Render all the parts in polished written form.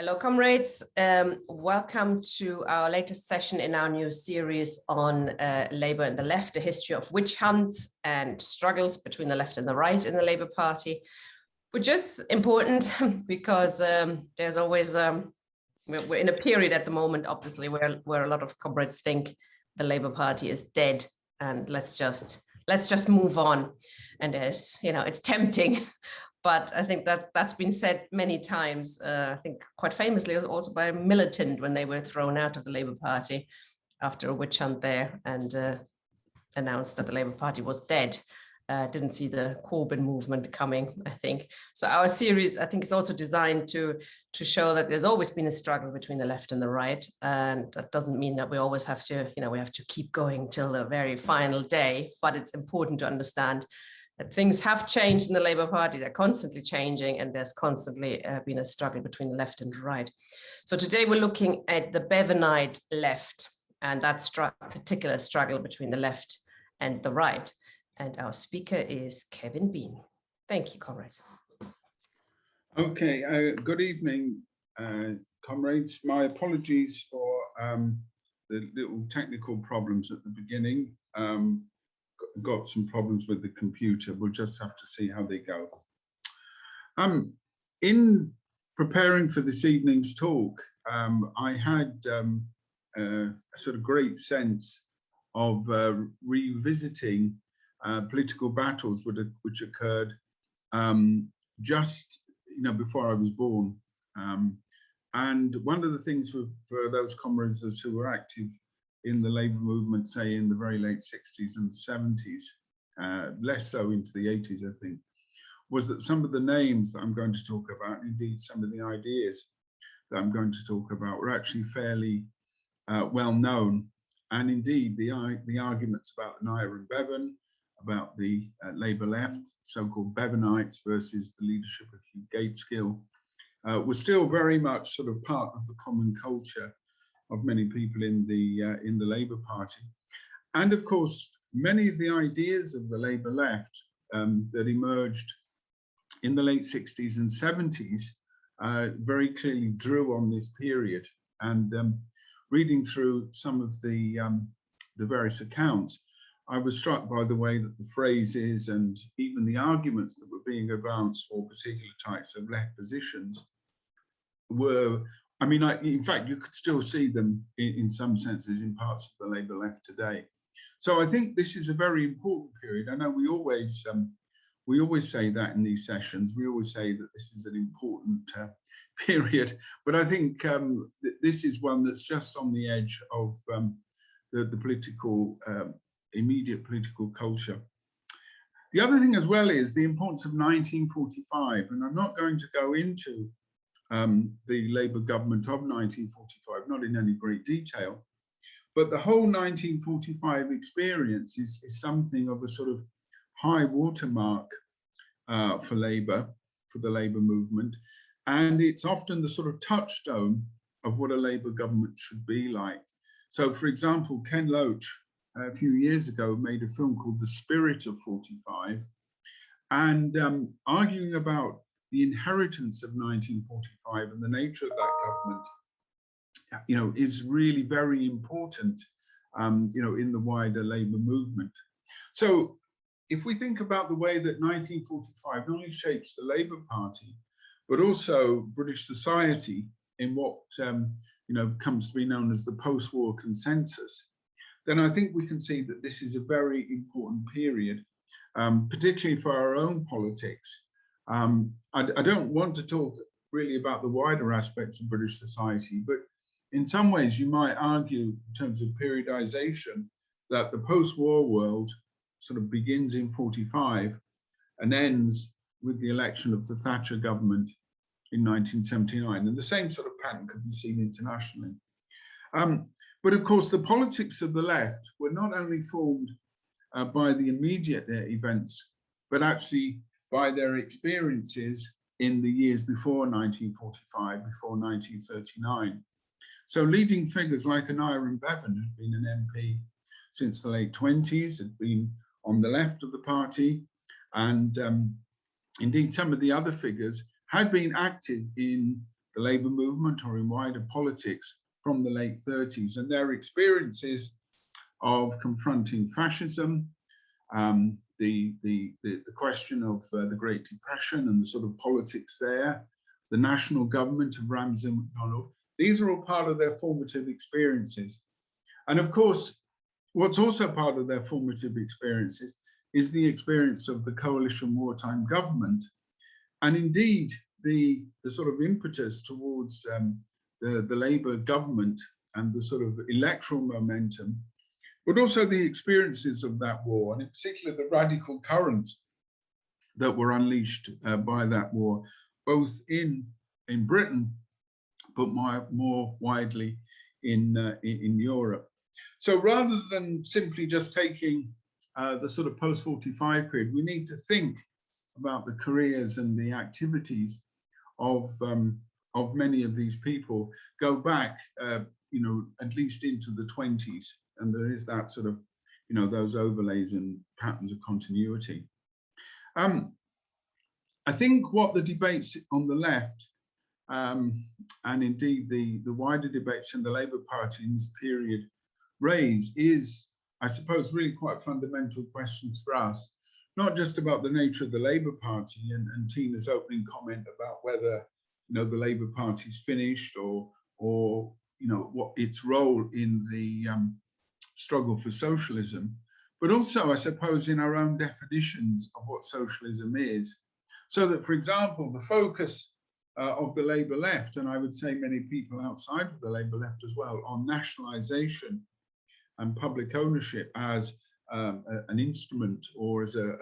Hello, comrades. Welcome to our latest session in our new series on Labour and the left, a history of witch hunts and struggles between the left and the right in the Labour Party, which is important because there's always, we're in a period at the moment, obviously, where a lot of comrades think the Labour Party is dead and let's just move on. And there's, it's tempting. But I think that's been said many times, I think quite famously also by Militant when they were thrown out of the Labour Party after a witch hunt there and announced that the Labour Party was dead. Didn't see the Corbyn movement coming, I think. So our series, I think, is also designed to show that there's always been a struggle between the left and the right. And that doesn't mean that we always have to, we have to keep going till the very final day, but it's important to understand that things have changed in the Labour Party. They're constantly changing, and there's constantly been a struggle between the left and right. So today we're looking at the Bevanite left and that particular struggle between the left and the right. And our speaker is Kevin Bean. Thank you, comrades. Okay, good evening, comrades. My apologies for the little technical problems at the beginning. Got some problems with the computer. We'll just have to see how they go. In preparing for this evening's talk, I had a sort of great sense of revisiting political battles which occurred just before I was born. And one of the things for those comrades who were active in the Labour movement, say in the very late 60s and 70s, less so into the 80s, I think, was that some of the names that I'm going to talk about, indeed some of the ideas that I'm going to talk about, were actually fairly well known. And indeed, the arguments about Nair and Bevan, about the Labour left, so-called Bevanites versus the leadership of Hugh Gateskill, was still very much sort of part of the common culture of many people in the Labour Party. And of course, many of the ideas of the Labour left that emerged in the late 60s and 70s very clearly drew on this period. And reading through some of the various accounts, I was struck by the way that the phrases and even the arguments that were being advanced for particular types of left positions were, in fact, you could still see them in some senses in parts of the Labour left today. So I think this is a very important period. I know we always say that in these sessions. We always say that this is an important period, but I think this is one that's just on the edge of the political, immediate political culture. The other thing as well is the importance of 1945, and I'm not going to go into the Labour government of 1945, not in any great detail, but the whole 1945 experience is something of a sort of high watermark for Labour, for the Labour movement, and it's often the sort of touchstone of what a Labour government should be like. So, for example, Ken Loach a few years ago made a film called The Spirit of 45, and arguing about the inheritance of 1945 and the nature of that government, is really very important, in the wider Labour movement. So if we think about the way that 1945 not only shapes the Labour Party, but also British society in what, comes to be known as the post-war consensus, then I think we can see that this is a very important period, particularly for our own politics. I don't want to talk really about the wider aspects of British society, but in some ways you might argue in terms of periodization that the post-war world sort of begins in 45 and ends with the election of the Thatcher government in 1979. And the same sort of pattern could be seen internationally. But of course, the politics of the left were not only formed by the immediate events, but actually by their experiences in the years before 1945, before 1939. So leading figures like Nair and Bevan had been an MP since the late 20s, had been on the left of the party, and indeed some of the other figures had been active in the labour movement or in wider politics from the late 30s, and their experiences of confronting fascism, the question of the Great Depression and the sort of politics there, the national government of Ramsay MacDonald. These are all part of their formative experiences. And of course, what's also part of their formative experiences is the experience of the coalition wartime government. And indeed, the sort of impetus towards the Labour government and the sort of electoral momentum, but also the experiences of that war, and in particular the radical currents that were unleashed by that war, both in Britain, but more widely in Europe. So rather than simply just taking the sort of post-45 period, we need to think about the careers and the activities of many of these people, go back, at least into the 20s. And there is that sort of, those overlays and patterns of continuity. I think what the debates on the left, and indeed the wider debates in the Labour Party in this period raise is, I suppose, really quite fundamental questions for us, not just about the nature of the Labour Party and Tina's opening comment about whether, the Labour Party's finished or what its role in the struggle for socialism, but also, I suppose, in our own definitions of what socialism is. So that, for example, the focus of the Labour left, and I would say many people outside of the Labour left as well, on nationalisation and public ownership as an instrument or as a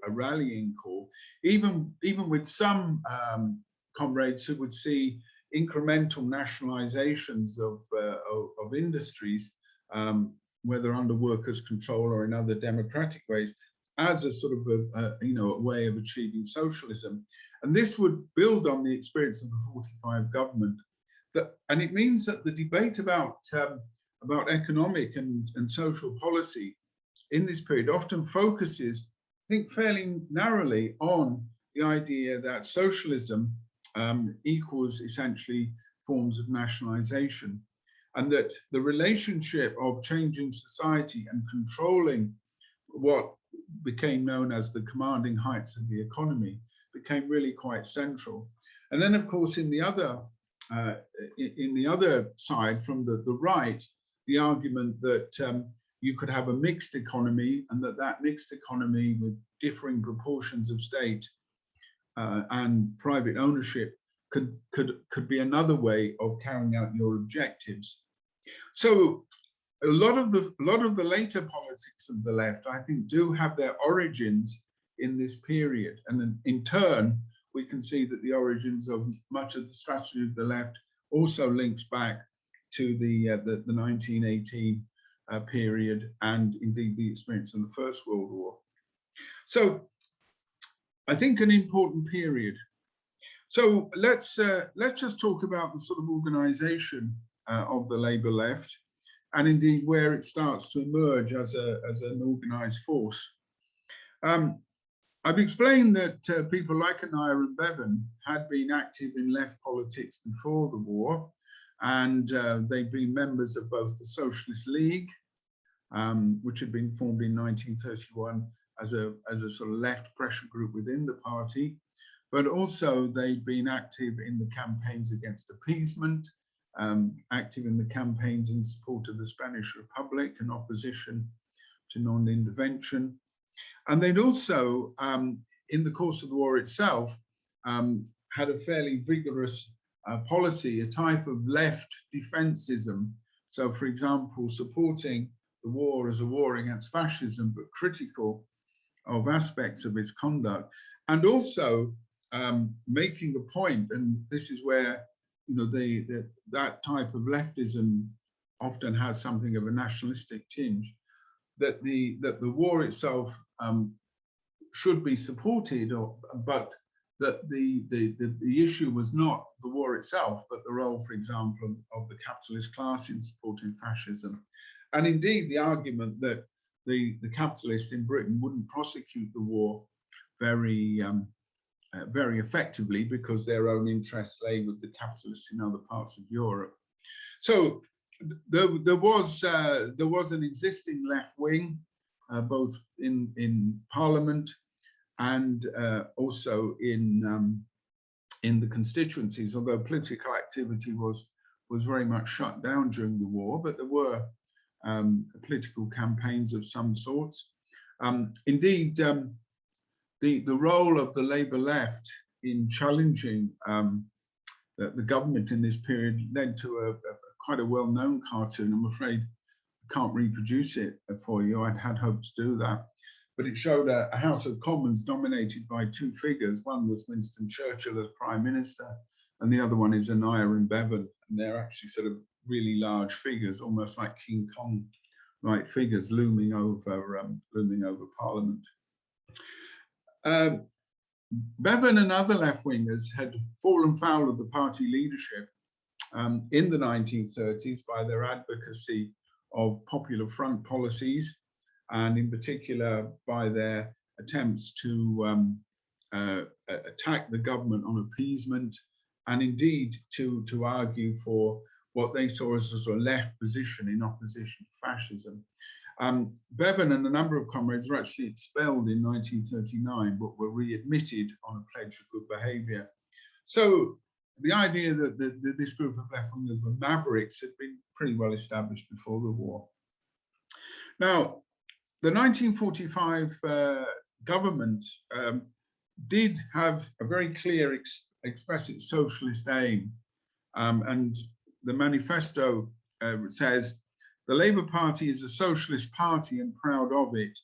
rallying call, even with some comrades who would see incremental nationalizations of industries, whether under workers' control or in other democratic ways, as a sort of a way of achieving socialism. And this would build on the experience of the 45 government. And it means that the debate about economic and social policy in this period often focuses, I think, fairly narrowly on the idea that socialism equals essentially forms of nationalization, and that the relationship of changing society and controlling what became known as the commanding heights of the economy became really quite central. And then, of course, in the other side, from the right, the argument that you could have a mixed economy, and that mixed economy with differing proportions of state and private ownership could be another way of carrying out your objectives. So a lot of the later politics of the left, I think, do have their origins in this period, and then in turn we can see that the origins of much of the strategy of the left also links back to the 1918 period, and indeed the experience in the First World War. So I think an important period. So let's just talk about the sort of organization of the Labour left, and indeed where it starts to emerge as an organized force. I've explained that people like Anaya and Bevan had been active in left politics before the war, and they'd been members of both the Socialist League, which had been formed in 1931 as a sort of left pressure group within the party, but also they'd been active in the campaigns against appeasement, active in the campaigns in support of the Spanish Republic and opposition to non-intervention. And they'd also, in the course of the war itself, had a fairly vigorous policy, a type of left defensism. So, for example, supporting the war as a war against fascism, but critical of aspects of its conduct, and also making the point, and this is where that type of leftism often has something of a nationalistic tinge, that the war itself should be supported, but that the issue was not the war itself, but the role, for example, of the capitalist class in supporting fascism. And indeed, the argument that the capitalists in Britain wouldn't prosecute the war very very effectively because their own interests lay with the capitalists in other parts of Europe. So there was an existing left wing, both in Parliament and also in the constituencies, although political activity was very much shut down during the war, but there were political campaigns of some sorts. Indeed, the role of the Labour left in challenging the government in this period led to quite a well-known cartoon. I'm afraid I can't reproduce it for you. I'd had hoped to do that. But it showed a House of Commons dominated by two figures. One was Winston Churchill as Prime Minister, and the other one is Anaya and Bevan. And they're actually sort of really large figures, almost like King Kong-like figures looming over Parliament. Bevan and other left-wingers had fallen foul of the party leadership in the 1930s by their advocacy of popular front policies, and in particular by their attempts to attack the government on appeasement, and indeed to argue for what they saw as a sort of left position in opposition to fascism. Bevan and a number of comrades were actually expelled in 1939, but were readmitted on a pledge of good behaviour. So the idea that this group of left-wingers were mavericks had been pretty well established before the war. Now, the 1945 government did have a very clear expressive socialist aim, and the manifesto says, "The Labour Party is a socialist party and proud of it.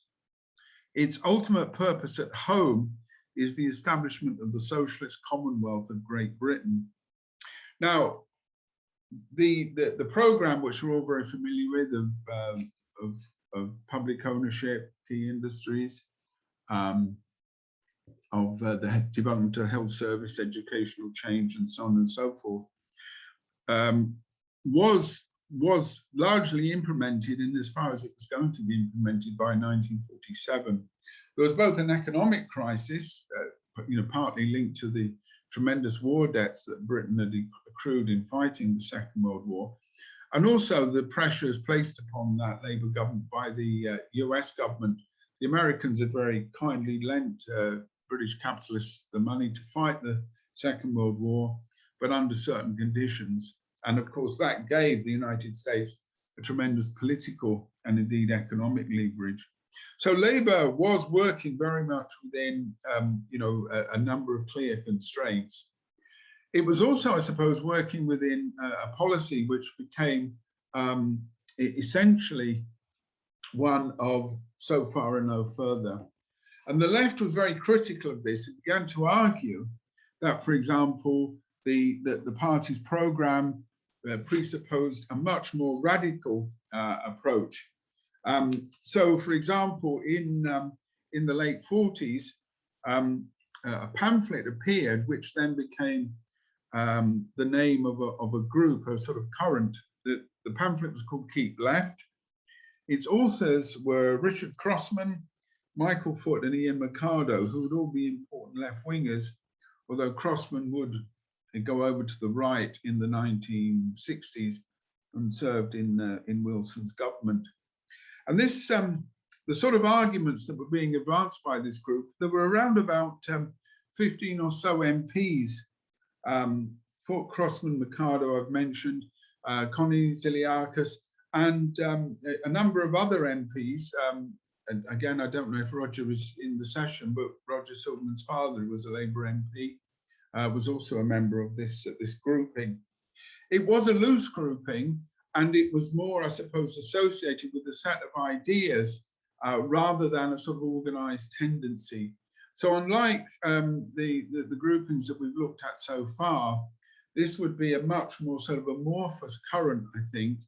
Its ultimate purpose at home is the establishment of the socialist Commonwealth of Great Britain." Now, the programme, which we're all very familiar with, of public ownership, key industries, of the development of health service, educational change, and so on and so forth, was largely implemented in as far as it was going to be implemented by 1947. There was both an economic crisis, partly linked to the tremendous war debts that Britain had accrued in fighting the Second World War, and also the pressures placed upon that Labour government by the US government. The Americans had very kindly lent British capitalists the money to fight the Second World War, but under certain conditions. And of course, that gave the United States a tremendous political and indeed economic leverage. So Labour was working very much within, a number of clear constraints. It was also, I suppose, working within a policy which became essentially one of so far and no further. And the left was very critical of this. It began to argue that, for example, the party's programme presupposed a much more radical approach. So, for example, in the late 40s, a pamphlet appeared, which then became the name of a group, a sort of current. The pamphlet was called Keep Left. Its authors were Richard Crossman, Michael Foot, and Ian Mercado, who would all be important left-wingers, although Crossman would go over to the right in the 1960s and served in Wilson's government. And this, the sort of arguments that were being advanced by this group, there were around about 15 or so MPs, Foot, Crossman, Mercado, I've mentioned, Connie Ziliakis, and a number of other MPs. And again, I don't know if Roger was in the session, but Roger Silverman's father, who was a Labour MP, was also a member of this grouping. It was a loose grouping, and it was more, I suppose, associated with a set of ideas rather than a sort of organised tendency. So unlike the groupings that we've looked at so far, this would be a much more sort of amorphous current, I think.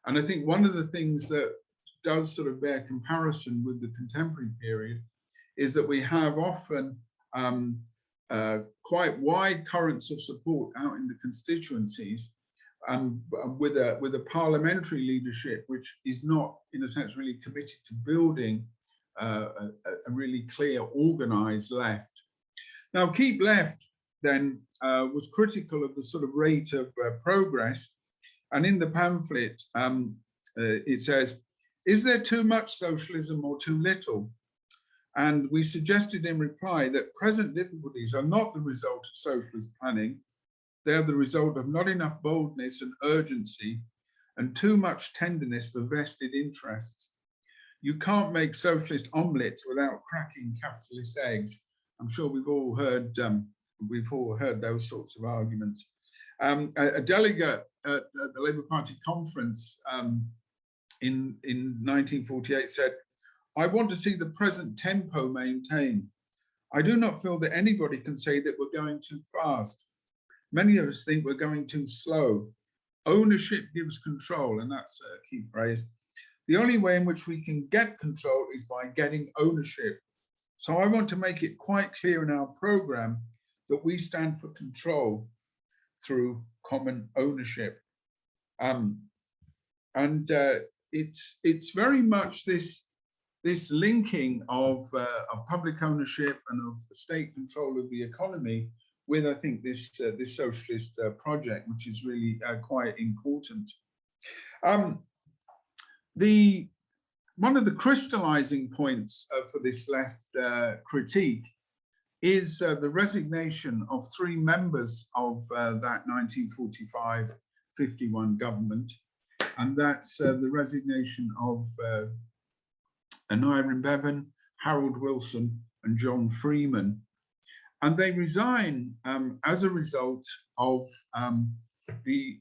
And I think one of the things that does sort of bear comparison with the contemporary period is that we have often quite wide currents of support out in the constituencies, with a parliamentary leadership which is not, in a sense, really committed to building a really clear, organised left. Now, Keep Left then was critical of the sort of rate of progress. And in the pamphlet, it says, is there too much socialism or too little? And we suggested in reply that present difficulties are not the result of socialist planning. They're the result of not enough boldness and urgency and too much tenderness for vested interests. You can't make socialist omelets without cracking capitalist eggs. I'm sure we've all heard those sorts of arguments. A delegate at the Labour Party conference in 1948 said, I want to see the present tempo maintained. I do not feel that anybody can say that we're going too fast. Many of us think we're going too slow. Ownership gives control, and that's a key phrase. The only way in which we can get control is by getting ownership. So I want to make it quite clear in our programme that we stand for control through common ownership. It's very much this linking of public ownership and of state control of the economy with, I think, this socialist project, which is really quite important. One of the crystallizing points for this left critique is the resignation of 3 members of that 1945-51 government, and that's the resignation of Aneurin Bevan, Harold Wilson, and John Freeman. And they resign as a result of the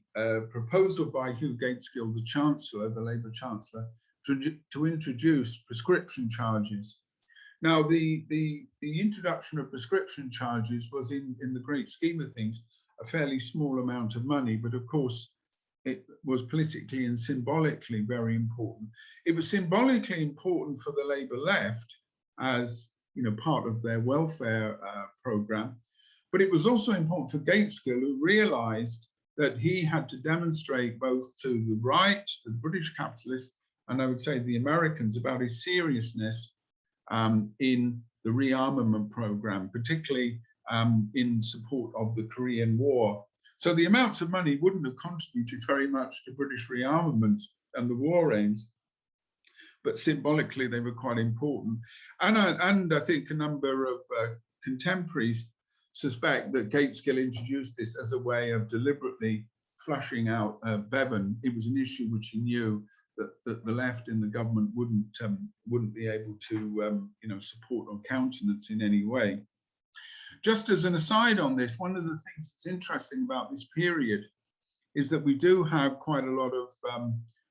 proposal by Hugh Gaitskell, the Chancellor, the Labour Chancellor, to introduce prescription charges. Now, the introduction of prescription charges was, in the great scheme of things, a fairly small amount of money, but of course, it was politically and symbolically very important. It was symbolically important for the Labour left as, you know, part of their welfare programme, but it was also important for Gaitskell, who realised that he had to demonstrate both to the right, the British capitalists, and I would say the Americans, about his seriousness in the rearmament programme, particularly in support of the Korean War. So the amounts of money wouldn't have contributed very much to British rearmament and the war aims, but symbolically they were quite important. And I think a number of contemporaries suspect that Gaitskell introduced this as a way of deliberately flushing out Bevan. It was an issue which he knew that the left in the government wouldn't be able to support or countenance in any way. Just as an aside on this, one of the things that's interesting about this period is that we do have quite a lot of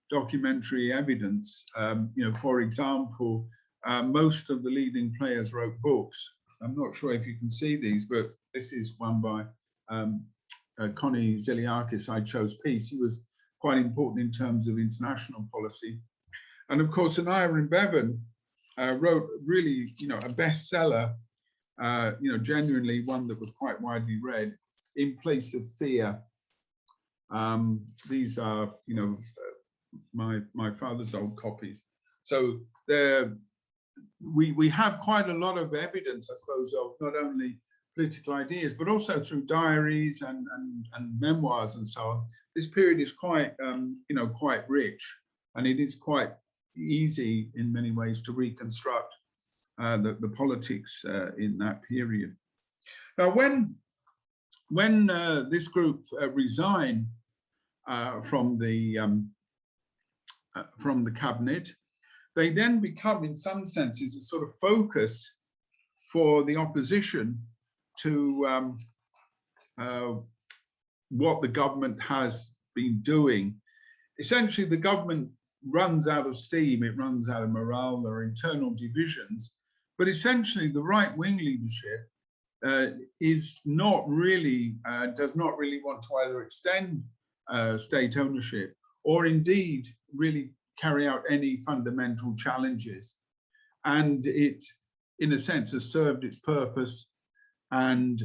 documentary evidence. For example, most of the leading players wrote books. I'm not sure if you can see these, but this is one by Connie Ziliakis, I Chose Peace. He was quite important in terms of international policy. And of course, Aneurin Bevan wrote really, a bestseller, genuinely one that was quite widely read, In Place of Fear. These are, my father's old copies. So we have quite a lot of evidence, I suppose, of not only political ideas, but also through diaries and memoirs and so on. This period is quite, quite rich, and it is quite easy in many ways to reconstruct the politics in that period. Now, when this group resign from the cabinet, they then become, in some senses, a sort of focus for the opposition to what the government has been doing. Essentially, the government runs out of steam, it runs out of morale, there are internal divisions, but essentially the right-wing leadership is not really, does not really want to either extend state ownership or indeed really carry out any fundamental challenges. And it, in a sense, has served its purpose, and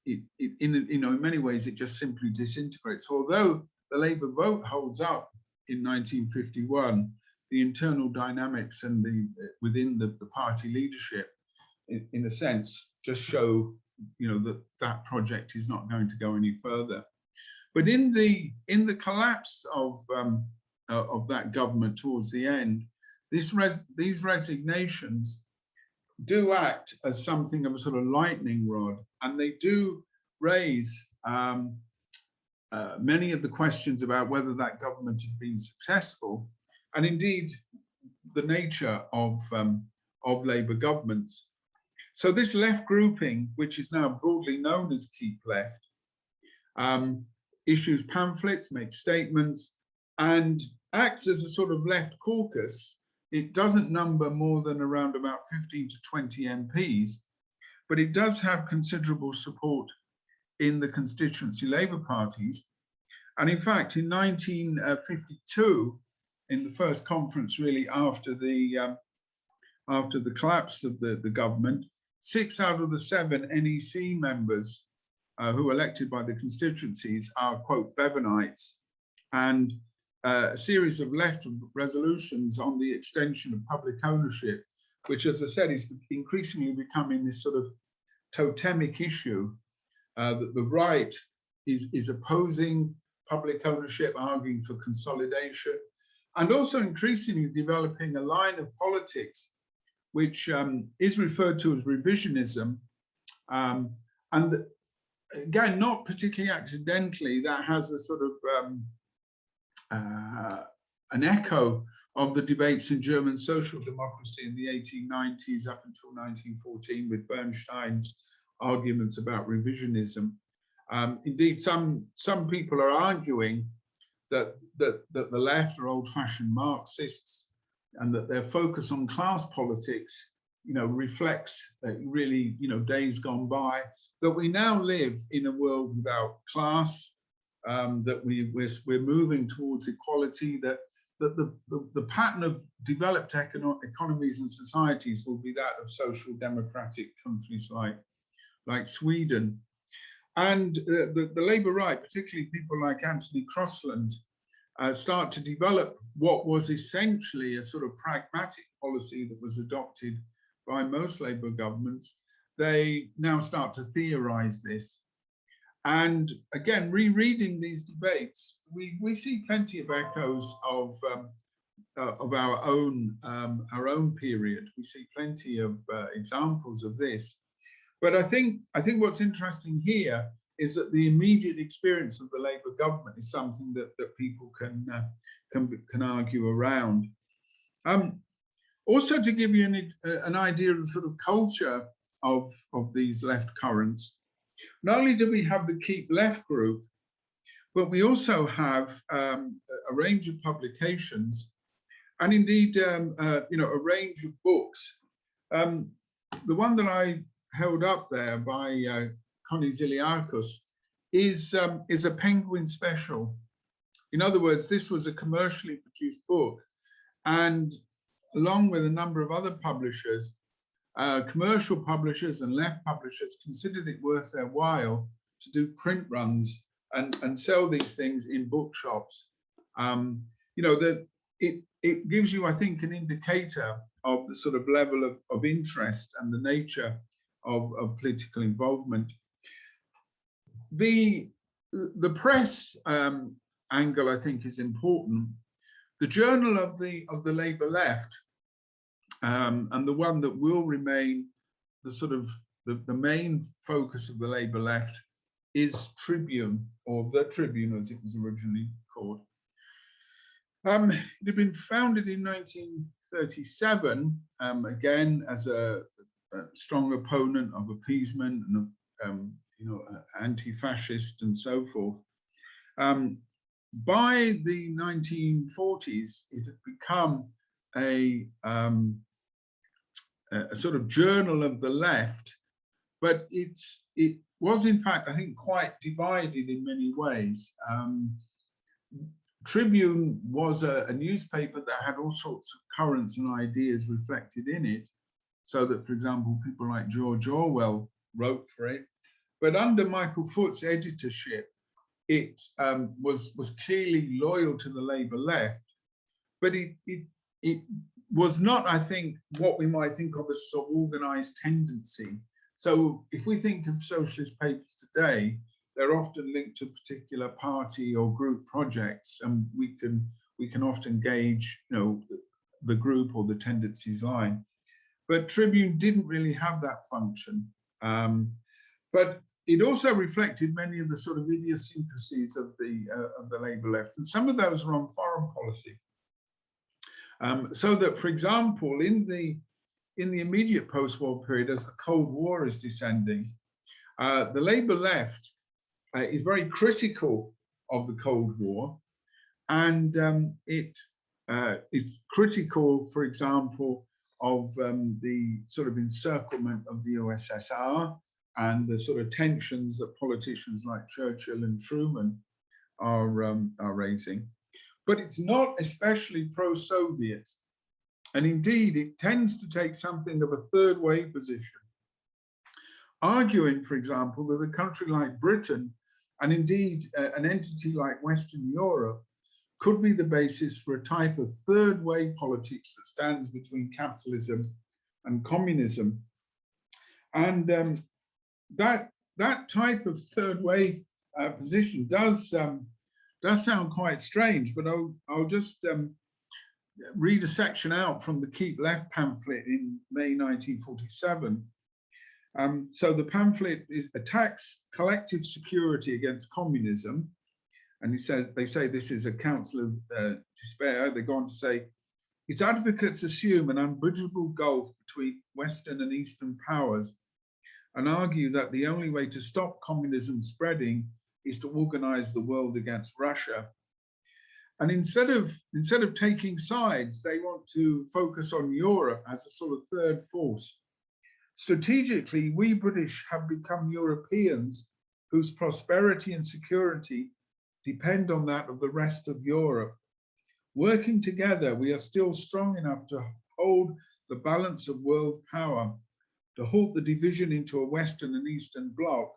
in many ways it just simply disintegrates. Although the Labour vote holds up in 1951, the internal dynamics and within the party leadership, in a sense, just show, that that project is not going to go any further. But in the collapse of that government towards the end, these resignations do act as something of a sort of lightning rod, and they do raise many of the questions about whether that government had been successful, and indeed the nature of Labour governments. So this left grouping, which is now broadly known as Keep Left, issues pamphlets, makes statements, and acts as a sort of left caucus. It doesn't number more than around about 15 to 20 MPs, but it does have considerable support in the constituency Labour parties. And in fact, in 1952, in the first conference really after the collapse of the government, 6 out of the 7 NEC members who were elected by the constituencies are, quote, Bevanites, and a series of left resolutions on the extension of public ownership, which, as I said, is increasingly becoming this sort of totemic issue that the right is opposing public ownership, arguing for consolidation, and also increasingly developing a line of politics which is referred to as revisionism. And again, not particularly accidentally, that has a sort of an echo of the debates in German social democracy in the 1890s up until 1914 with Bernstein's arguments about revisionism. Indeed, some people are arguing that the left are old-fashioned Marxists, and that their focus on class politics, reflects really, days gone by, that we now live in a world without class, that we're moving towards equality, that the pattern of developed economies and societies will be that of social democratic countries like Sweden. And the Labour right, particularly people like Anthony Crossland, start to develop what was essentially a sort of pragmatic policy that was adopted by most Labour governments. They now start to theorize this. And again, rereading these debates, we see plenty of echoes of our own period. We see plenty of examples of this. But I think what's interesting here is that the immediate experience of the Labour government is something that people can argue around. Also, to give you an idea of the sort of culture of these left currents, not only do we have the Keep Left group, but we also have a range of publications, and indeed, a range of books. The one that I held up there by Connie Ziliakos is a Penguin special. In other words, this was a commercially produced book, and along with a number of other publishers, commercial publishers and left publishers considered it worth their while to do print runs and sell these things in bookshops. That it gives you, I think, an indicator of the sort of level of interest and the nature of political involvement. The press angle, I think, is important. The journal of the Labour left, and the one that will remain the sort of the main focus of the Labour left, is Tribune, or the Tribune as it was originally called. It had been founded in 1937, again as a strong opponent of appeasement and of anti-fascist and so forth. By the 1940s, it had become a sort of journal of the left, but it was in fact, I think, quite divided in many ways. Tribune was a newspaper that had all sorts of currents and ideas reflected in it, so that, for example, people like George Orwell wrote for it. But under Michael Foot's editorship, it was clearly loyal to the Labour left, but it was not, I think, what we might think of as sort of organised tendency. So if we think of socialist papers today, they're often linked to a particular party or group projects, and we can often gauge, the group or the tendencies line. But Tribune didn't really have that function. But it also reflected many of the sort of idiosyncrasies of the Labour left, and some of those were on foreign policy. So that, for example, in the immediate post-war period, as the Cold War is descending, the Labour left is very critical of the Cold War, and it's critical, for example, of the sort of encirclement of the USSR and the sort of tensions that politicians like Churchill and Truman are raising. But it's not especially pro-Soviet. And indeed, it tends to take something of a third way position, arguing, for example, that a country like Britain, and indeed an entity like Western Europe, could be the basis for a type of third way politics that stands between capitalism and communism. And that type of third way position does sound quite strange, but I'll just read a section out from the Keep Left pamphlet in May 1947. So the pamphlet attacks collective security against communism. And they say this is a counsel of despair. They go on to say, its advocates assume an unbridgeable gulf between Western and Eastern powers and argue that the only way to stop communism spreading is to organize the world against Russia. And instead of taking sides, they want to focus on Europe as a sort of third force. Strategically, we British have become Europeans whose prosperity and security depend on that of the rest of Europe. Working together, we are still strong enough to hold the balance of world power, to halt the division into a Western and Eastern bloc,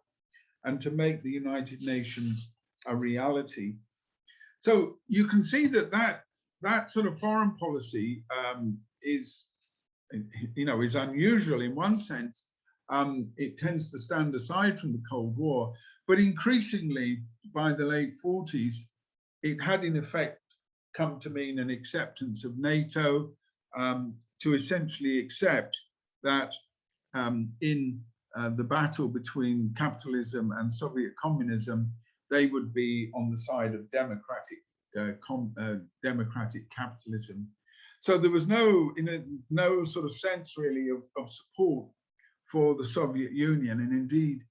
and to make the United Nations a reality. So you can see that sort of foreign policy is unusual in one sense. It tends to stand aside from the Cold War, but increasingly by the late 40s, it had in effect come to mean an acceptance of NATO, to essentially accept that in the battle between capitalism and Soviet communism, they would be on the side of democratic capitalism. So there was no sort of sense really of support for the Soviet Union. And indeed,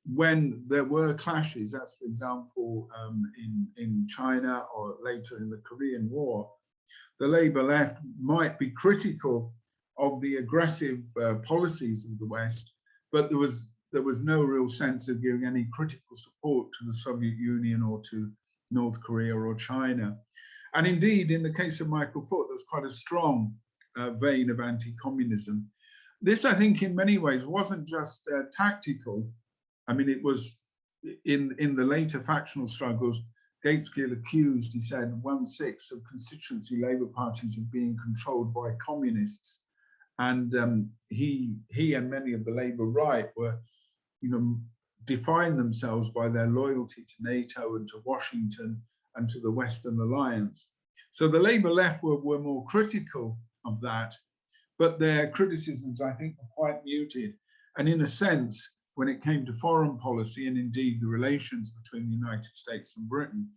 when there were clashes, as for example, in China or later in the Korean War, the Labour left might be critical of the aggressive policies of the West, but there was no real sense of giving any critical support to the Soviet Union or to North Korea or China. And indeed, in the case of Michael Foot, there was quite a strong vein of anti-communism. This, I think, in many ways wasn't just tactical. I mean, it was in the later factional struggles, Gateskill accused, he said, 1/6 of constituency Labour parties of being controlled by communists. And he and many of the Labour right were, defined themselves by their loyalty to NATO and to Washington and to the Western Alliance. So the Labour left were more critical of that, but their criticisms, I think, were quite muted. And in a sense, when it came to foreign policy and indeed the relations between the United States and Britain,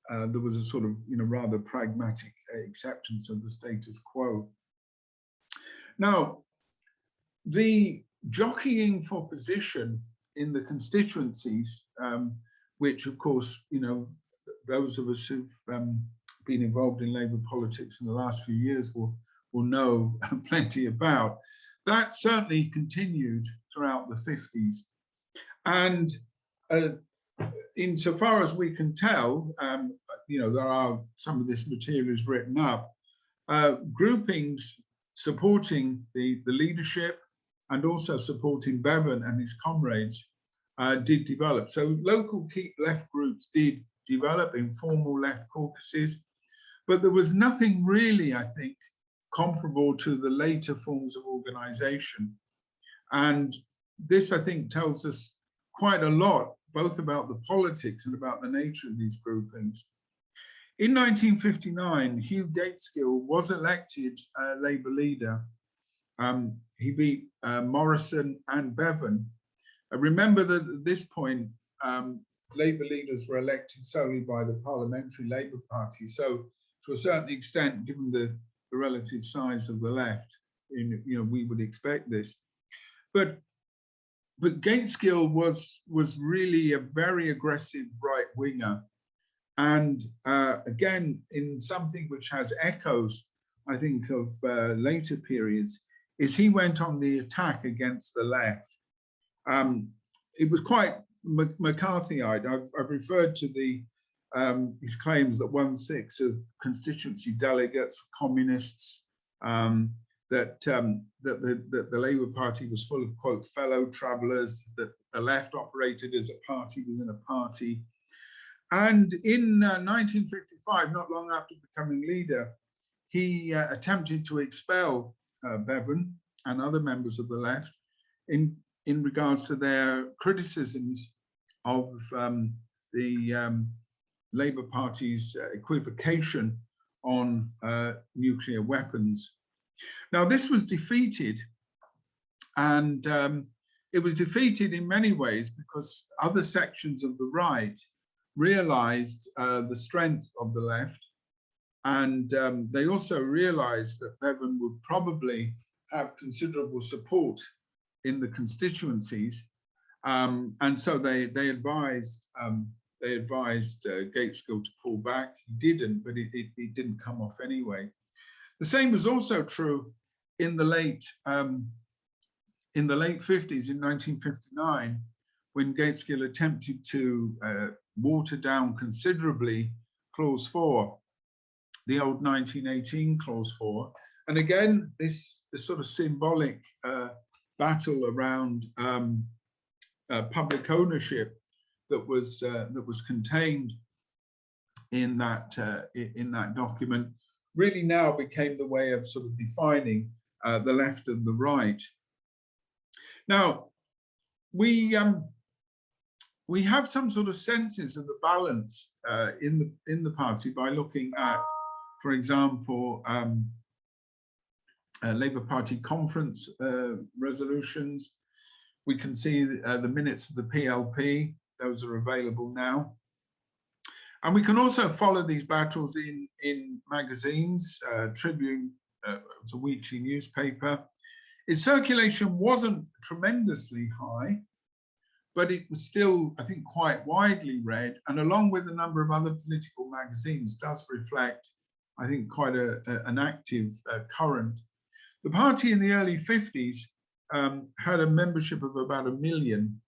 there was a sort of, rather pragmatic acceptance of the status quo. Now, the jockeying for position in the constituencies, which of course, those of us who've been involved in Labour politics in the last few years will know plenty about, that certainly continued throughout the 50s. And insofar as we can tell, there are some of this material is written up, groupings supporting the leadership and also supporting Bevan and his comrades did develop. So local Keep Left groups did develop, informal left caucuses, but there was nothing really, I think, comparable to the later forms of organization. And this, I think, tells us quite a lot, both about the politics and about the nature of these groupings. In 1959, Hugh Gateskill was elected Labour leader. He beat Morrison and Bevan. Remember that at this point, Labour leaders were elected solely by the Parliamentary Labour Party. So to a certain extent, given the relative size of the left, we would expect this. But Gateskill was really a very aggressive right winger. And again, in something which has echoes, I think, of later periods, is he went on the attack against the left. It was quite McCarthyite. I've referred to his claims that 1/6 of constituency delegates, communists, that the Labour Party was full of, quote, fellow travellers, that the left operated as a party within a party. And in 1955, not long after becoming leader, he attempted to expel Bevan and other members of the left in regards to their criticisms of the Labour Party's equivocation on nuclear weapons. Now, this was defeated, and it was defeated in many ways because other sections of the right realized the strength of the left, and they also realized that Bevan would probably have considerable support in the constituencies, and so they advised Gateskill to pull back. He didn't, but it didn't come off anyway. The same was also true in the late 50s, in 1959, when Gateskill attempted to water down considerably Clause 4, the old 1918 Clause 4. And again, this sort of symbolic battle around public ownership that was contained in that document really now became the way of sort of defining the left and the right. Now, we have some sort of senses of the balance in the party by looking at, for example, Labour Party conference resolutions. We can see the minutes of the PLP; those are available now. And we can also follow these battles in magazines. Tribune, it's a weekly newspaper. Its circulation wasn't tremendously high, but it was still, I think, quite widely read, and along with a number of other political magazines, does reflect, I think, quite an active current. The party in the early 50s had a membership of about 1 million.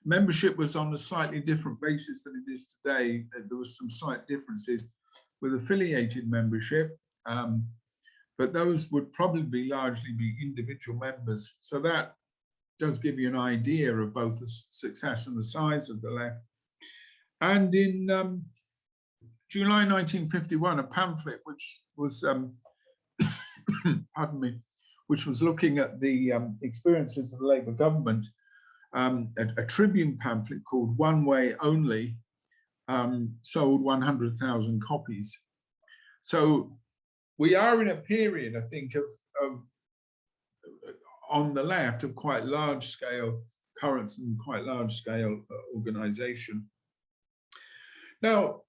Membership was on a slightly different basis than it is today. There was some slight differences with affiliated membership, but those would probably largely be individual members. So that does give you an idea of both the success and the size of the left. And in July 1951, a pamphlet which was, pardon me, which was looking at the experiences of the Labour government, a Tribune pamphlet called One Way Only, sold 100,000 copies. So we are in a period, I think, of on the left, of quite large scale currents and quite large scale organization. Now,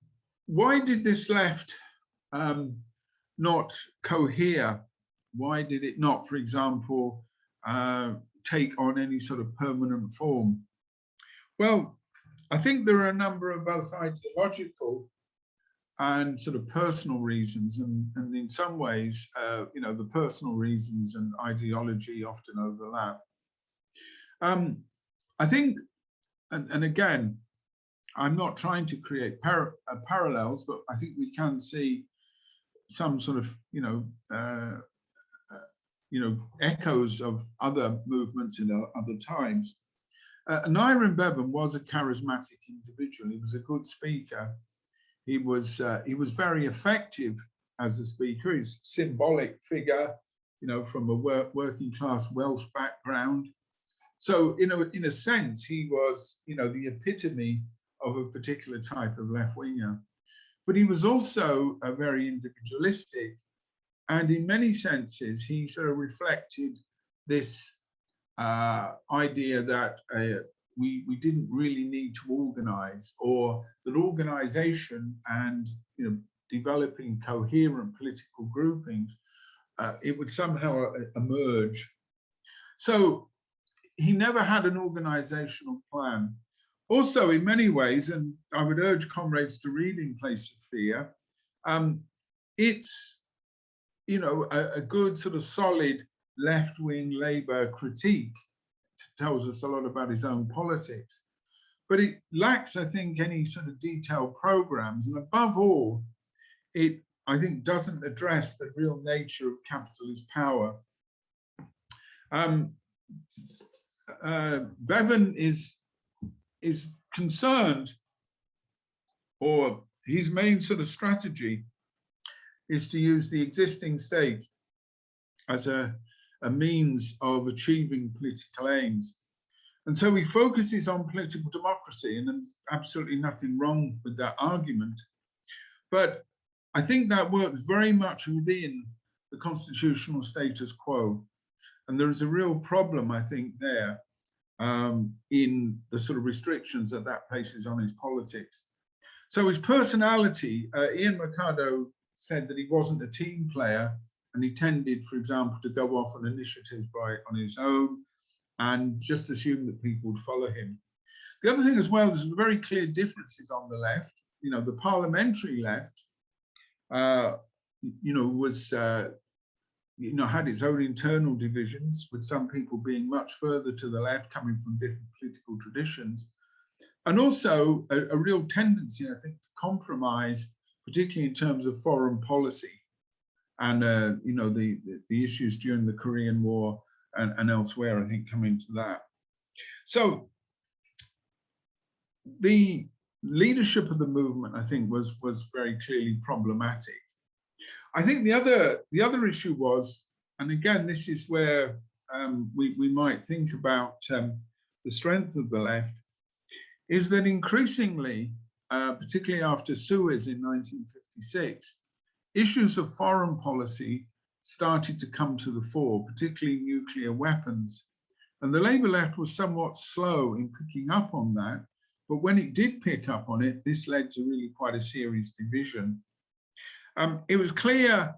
why did this left not cohere? Why did it not, for example, take on any sort of permanent form? Well, I think there are a number of both ideological and sort of personal reasons, and in some ways, the personal reasons and ideology often overlap. I think, and again, I'm not trying to create parallels, but I think we can see some sort of, echoes of other movements in other times. Aneurin Bevan was a charismatic individual. He was a good speaker. He was very effective as a speaker. He's a symbolic figure. from a working class Welsh background. So, in a sense, he was, the epitome of a particular type of left-winger. But he was also a very individualistic, and in many senses, he sort of reflected this idea that we didn't really need to organize, or that organization and developing coherent political groupings, it would somehow emerge. So he never had an organizational plan. Also, in many ways, and I would urge comrades to read In Place of Fear, it's a good sort of solid left-wing Labour critique. It tells us a lot about his own politics, but it lacks, I think, any sort of detailed programs, and above all, it, I think, doesn't address the real nature of capitalist power. Bevan is concerned, or his main sort of strategy is to use the existing state as a means of achieving political aims. And so he focuses on political democracy, and there's absolutely nothing wrong with that argument. But I think that works very much within the constitutional status quo. And there is a real problem, I think, there in the sort of restrictions that places on his politics. So his personality, Ian Mercado said that he wasn't a team player, and he tended, for example, to go off on initiatives on his own and just assume that people would follow him. The other thing as well, there's very clear differences on the left. The parliamentary left, was, had its own internal divisions, with some people being much further to the left, coming from different political traditions. And also a real tendency, I think, to compromise, particularly in terms of foreign policy and, the issues during the Korean War and elsewhere, I think, come into that. So the leadership of the movement, I think, was very clearly problematic. I think the other issue was, and again, this is where we might think about the strength of the left, is that increasingly, particularly after Suez in 1956, issues of foreign policy started to come to the fore, particularly nuclear weapons. And the Labour left was somewhat slow in picking up on that, but when it did pick up on it, this led to really quite a serious division. It was clear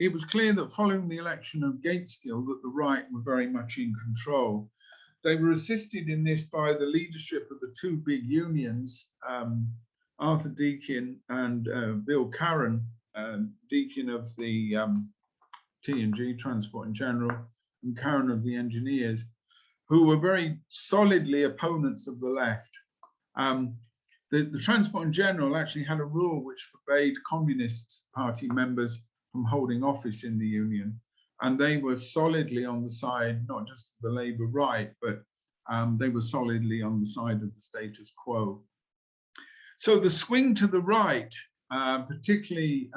that following the election of Gateskill, that the right were very much in control. They were assisted in this by the leadership of the two big unions, Arthur Deakin and Bill Curran, Deakin of the T&G, Transport and General, and Curran of the Engineers, who were very solidly opponents of the left. The Transport and General actually had a rule which forbade Communist Party members from holding office in the union. And they were solidly on the side, not just of the Labour right, but they were solidly on the side of the status quo. So the swing to the right, particularly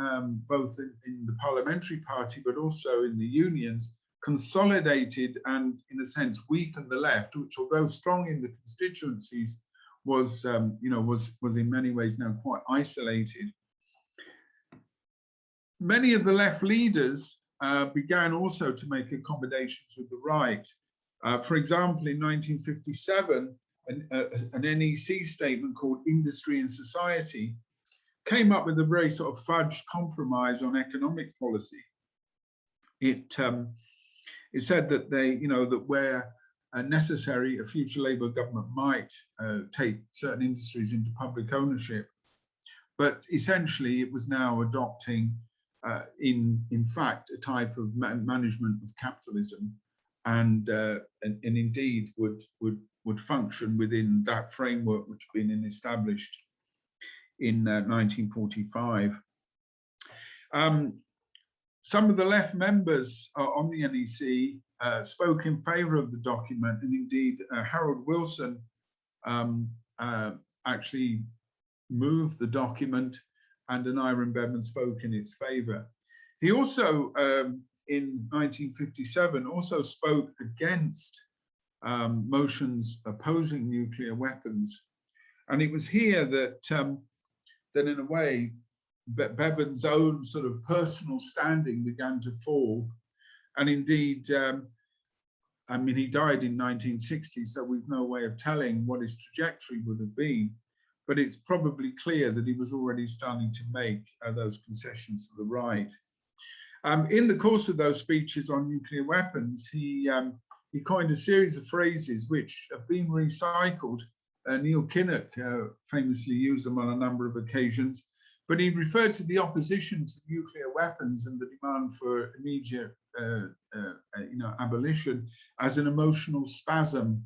both in the parliamentary party, but also in the unions, consolidated and, in a sense, weakened the left, which, although strong in the constituencies, was in many ways now quite isolated. Many of the left leaders began also to make accommodations with the right. For example, in 1957, an NEC statement called Industry and Society came up with a very sort of fudged compromise on economic policy. It said that that where necessary, a future Labour government might take certain industries into public ownership, but essentially it was now adopting, in fact, a type of management of capitalism, and indeed would function within that framework which had been established in 1945. Some of the left members on the NEC spoke in favour of the document, and indeed Harold Wilson actually moved the document, and Aneurin Bevan spoke in its favour. He also in 1957 also spoke against motions opposing nuclear weapons. And it was here that, that in a way, Bevan's own sort of personal standing began to fall. And indeed, I mean, he died in 1960, so we've no way of telling what his trajectory would have been. But it's probably clear that he was already starting to make those concessions to the right. In the course of those speeches on nuclear weapons, he coined a series of phrases which have been recycled. Neil Kinnock famously used them on a number of occasions, but he referred to the opposition to nuclear weapons and the demand for immediate abolition as an emotional spasm.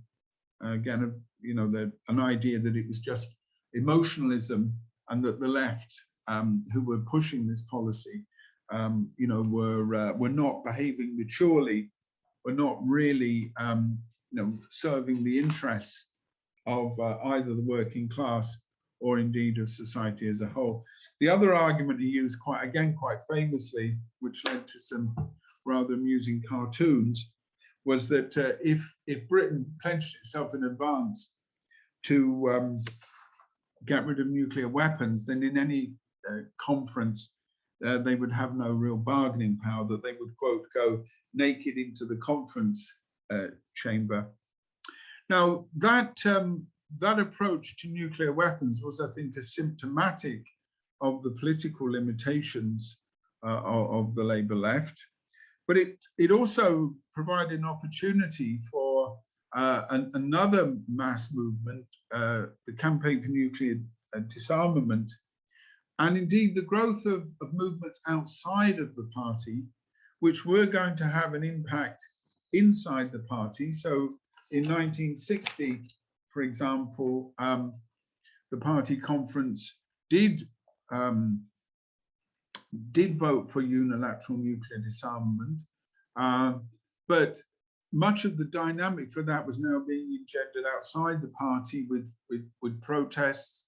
Again, an idea that it was just emotionalism, and that the left, who were pushing this policy, were not behaving maturely, were not really, serving the interests of either the working class or indeed of society as a whole. The other argument he used quite famously, which led to some rather amusing cartoons, was that if Britain pledged itself in advance to get rid of nuclear weapons, then in any conference they would have no real bargaining power, that they would, quote, go naked into the conference chamber. Now, that approach to nuclear weapons was, I think, a symptomatic of the political limitations of the Labour left, but it also provided an opportunity for another mass movement, the campaign for nuclear disarmament, and indeed the growth of movements outside of the party, which were going to have an impact inside the party. So in 1960, for example, the party conference did vote for unilateral nuclear disarmament, but much of the dynamic for that was now being engendered outside the party with protests,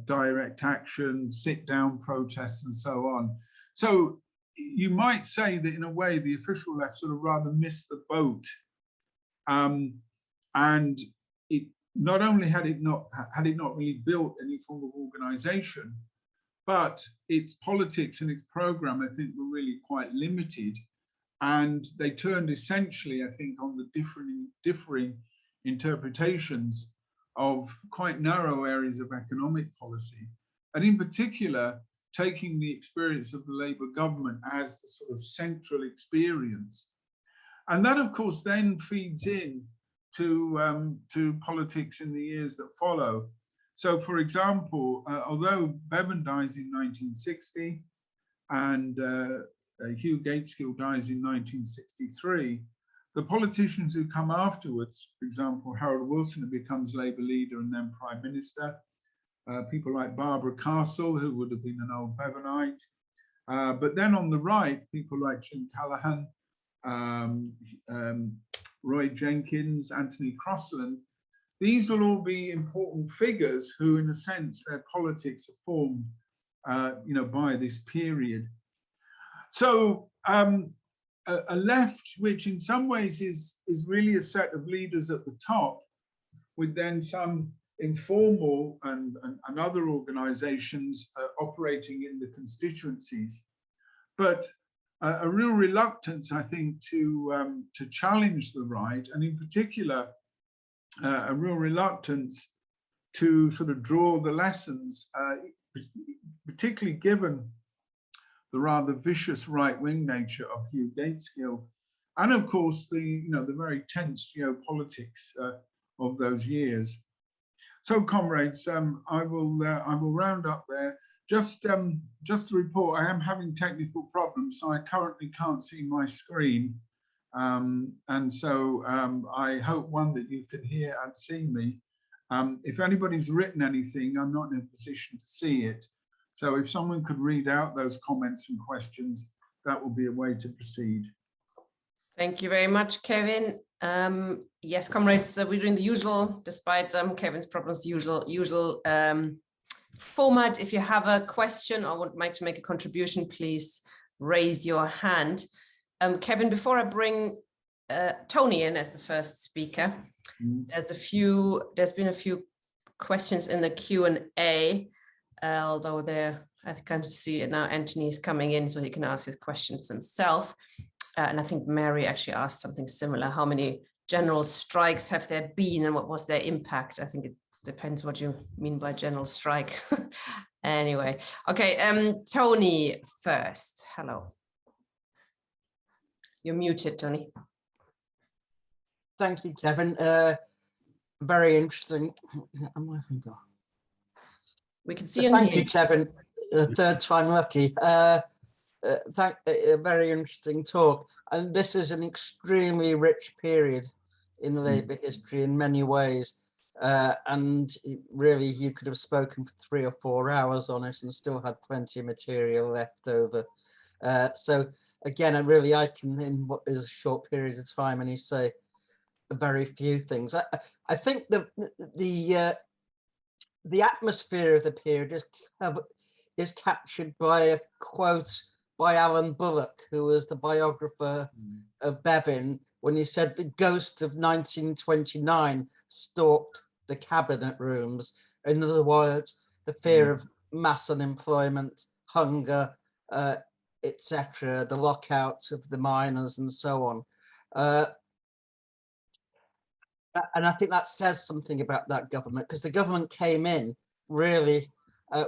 direct action, sit-down protests, and so on. So you might say that in a way the official left sort of rather missed the boat, and it not only had it not really built any form of organization, but its politics and its program, I think, were really quite limited, and they turned essentially, I think, on the differing interpretations of quite narrow areas of economic policy, and in particular taking the experience of the Labour government as the sort of central experience. And that, of course, then feeds in to politics in the years that follow. So, for example, although Bevan dies in 1960 and Hugh Gateskill dies in 1963, the politicians who come afterwards, for example, Harold Wilson, who becomes Labour leader and then Prime Minister, people like Barbara Castle, who would have been an old Bevanite, but then on the right, people like Jim Callaghan, Roy Jenkins, Anthony Crosland. These will all be important figures who, in a sense, their politics are formed, by this period. So a left, which in some ways is really a set of leaders at the top, with then some informal and other organizations operating in the constituencies, but a real reluctance, I think, to challenge the right, and in particular, a real reluctance to sort of draw the lessons, particularly given the rather vicious right-wing nature of Hugh Gateskill, and of course the very tense geopolitics of those years. So, comrades, I will round up there. Just to report, I am having technical problems, so I currently can't see my screen, and so I hope, one, that you can hear and see me. If anybody's written anything, I'm not in a position to see it. So if someone could read out those comments and questions, that will be a way to proceed. Thank you very much, Kevin. Yes, comrades, we're doing the usual, despite Kevin's problems, usual format. If you have a question or would like to make a contribution, please raise your hand. Kevin, before I bring Tony in as the first speaker, there's been a few questions in the Q&A, although I can't see it now. Anthony is coming in, so he can ask his questions himself. And I think Mary actually asked something similar. How many general strikes have there been and what was their impact? I think it depends what you mean by general strike. Anyway, okay, Tony first. Hello. You're muted, Tony. Thank you, Kevin. Very interesting. We can see you. Thank you, Kevin. Third time lucky. Very interesting talk. And this is an extremely rich period in Labour history in many ways. And really, you could have spoken for 3 or 4 hours on it and still had plenty of material left over. So again, I can, in what is a short period of time, and you say very few things. I think the atmosphere of the period is captured by a quote by Alan Bullock, who was the biographer of Bevin, when he said the ghost of 1929 stalked the cabinet rooms. In other words, the fear of mass unemployment, hunger, etc., the lockout of the miners and so on. And I think that says something about that government, because the government came in really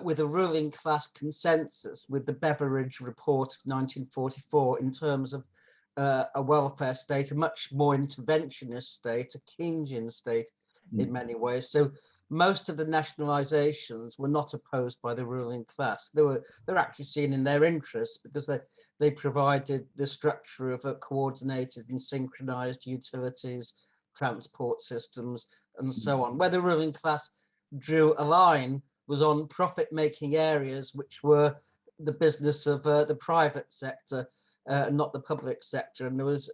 with a ruling class consensus with the Beveridge Report of 1944 in terms of a welfare state, a much more interventionist state, a Keynesian state in many ways. So most of the nationalizations were not opposed by the ruling class. They're actually seen in their interests because they provided the structure of a coordinated and synchronized utilities, transport systems, and so on. Where the ruling class drew a line was on profit-making areas, which were the business of the private sector, not the public sector. And there was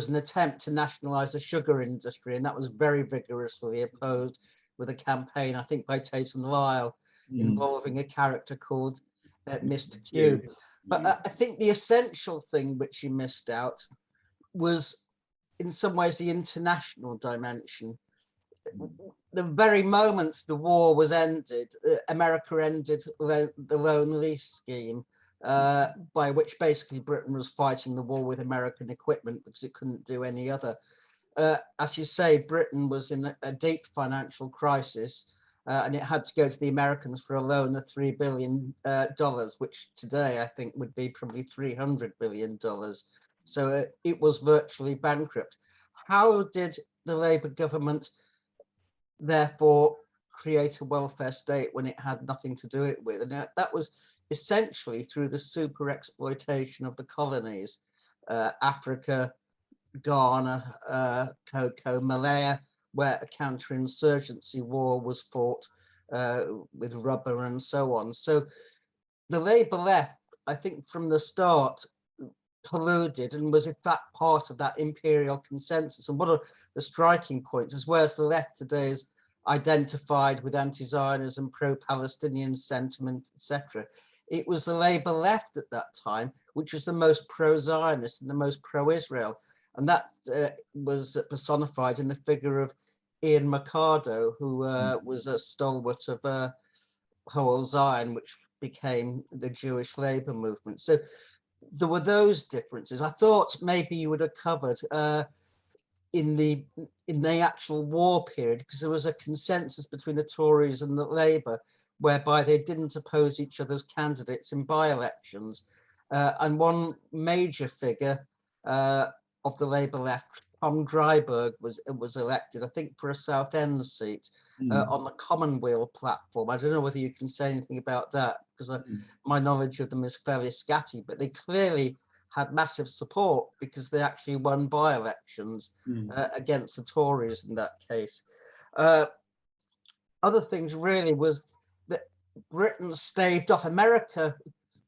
an attempt to nationalize the sugar industry, and that was very vigorously opposed with a campaign, I think, by Tate and Lyle, involving a character called Mr. Q. But I think the essential thing which he missed out was, in some ways, the international dimension. The very moments the war was ended, America ended the Loan Lease Scheme, by which basically Britain was fighting the war with American equipment because it couldn't do any other. As you say, Britain was in a deep financial crisis, and it had to go to the Americans for a loan of $3 billion, which today I think would be probably $300 billion. So it was virtually bankrupt. How did the Labour government therefore create a welfare state when it had nothing to do it with? And that was essentially through the super exploitation of the colonies, Africa, Ghana, Cocoa, Malaya, where a counterinsurgency war was fought with rubber and so on. So the Labour left, I think, from the start, colluded and was in fact part of that imperial consensus. And one of the striking points is, whereas the left today is identified with anti-Zionism, pro-Palestinian sentiment, etc., it was the Labour left at that time which was the most pro-Zionist and the most pro-Israel. And that was personified in the figure of Ian Mercado, who was a stalwart of Whole Zion, which became the Jewish Labour movement. So there were those differences. I thought maybe you would have covered in the actual war period, because there was a consensus between the Tories and the Labour whereby they didn't oppose each other's candidates in by-elections. And one major figure of the Labour left, Tom Dryburgh, was elected, I think, for a Southend seat on the Commonweal platform. I don't know whether you can say anything about that, because my knowledge of them is fairly scatty, but they clearly had massive support because they actually won by-elections against the Tories in that case. Other things really was that Britain staved off. America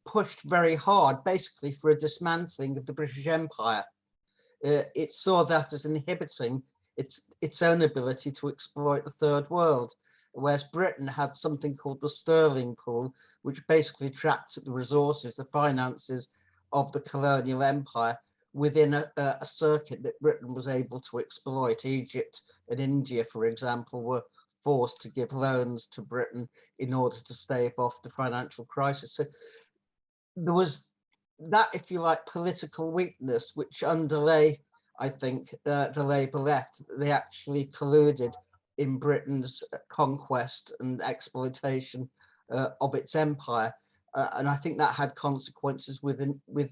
pushed very hard, basically, for a dismantling of the British Empire. It saw that as inhibiting its own ability to exploit the third world, whereas Britain had something called the Sterling Pool, which basically trapped the resources, the finances of the colonial empire within a circuit that Britain was able to exploit. Egypt and India, for example, were forced to give loans to Britain in order to stave off the financial crisis. So there was that, if you like, political weakness which underlay, I think, the Labour left. They actually colluded in Britain's conquest and exploitation of its empire, and I think that had consequences with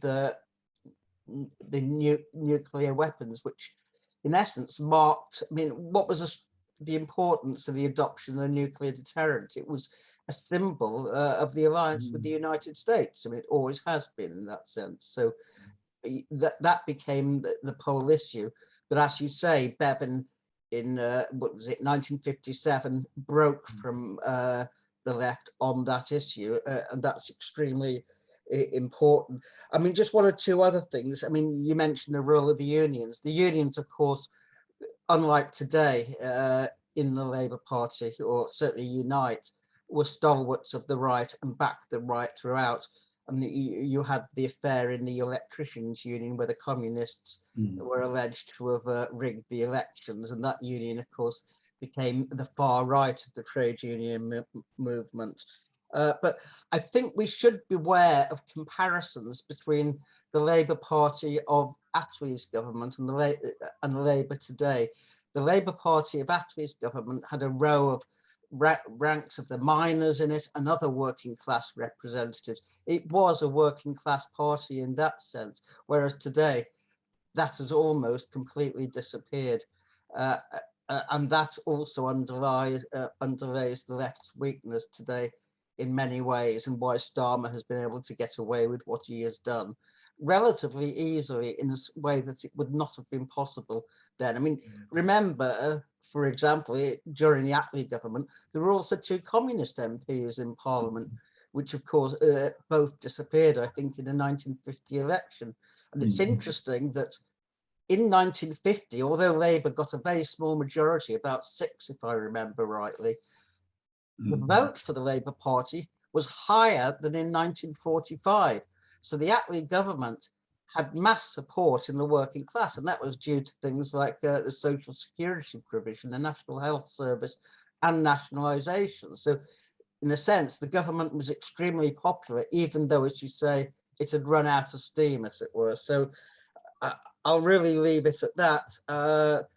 the nuclear weapons, which, in essence, marked. I mean, what was the importance of the adoption of the nuclear deterrent? It was a symbol of the alliance with the United States. I mean, it always has been in that sense. So that became the pole issue. But as you say, Bevan in what was it, 1957, broke from the left on that issue, and that's extremely important. I mean, just one or two other things. I mean, you mentioned the role of the unions. The unions, of course, unlike today in the Labour Party, or certainly Unite, were stalwarts of the right and backed the right throughout. And you had the affair in the electricians union where the communists were alleged to have rigged the elections, and that union, of course, became the far right of the trade union movement. But I think we should beware of comparisons between the Labour Party of Attlee's government and the Labour today. The Labour Party of Attlee's government had a row of ranks of the miners in it and other working class representatives. It was a working class party in that sense, whereas today that has almost completely disappeared. And that also underlays the left's weakness today in many ways, and why Starmer has been able to get away with what he has done relatively easily in a way that it would not have been possible then. I mean, remember, for example, during the Attlee government, there were also two communist MPs in Parliament, which of course both disappeared, I think, in the 1950 election. And it's interesting that in 1950, although Labour got a very small majority, about 6, if I remember rightly, the vote for the Labour Party was higher than in 1945. So the Attlee government had mass support in the working class, and that was due to things like the social security provision, the National Health Service, and nationalisation. So in a sense, the government was extremely popular, even though, as you say, it had run out of steam, as it were. So I'll really leave it at that.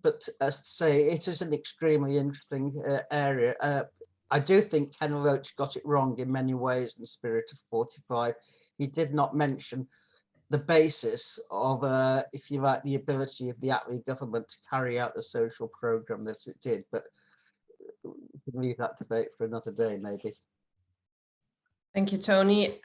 But as I say, it is an extremely interesting area. I do think Ken Roach got it wrong in many ways in the spirit of 45. He did not mention the basis of, if you like, the ability of the Attlee government to carry out the social programme that it did. But we can leave that debate for another day, maybe. Thank you, Tony.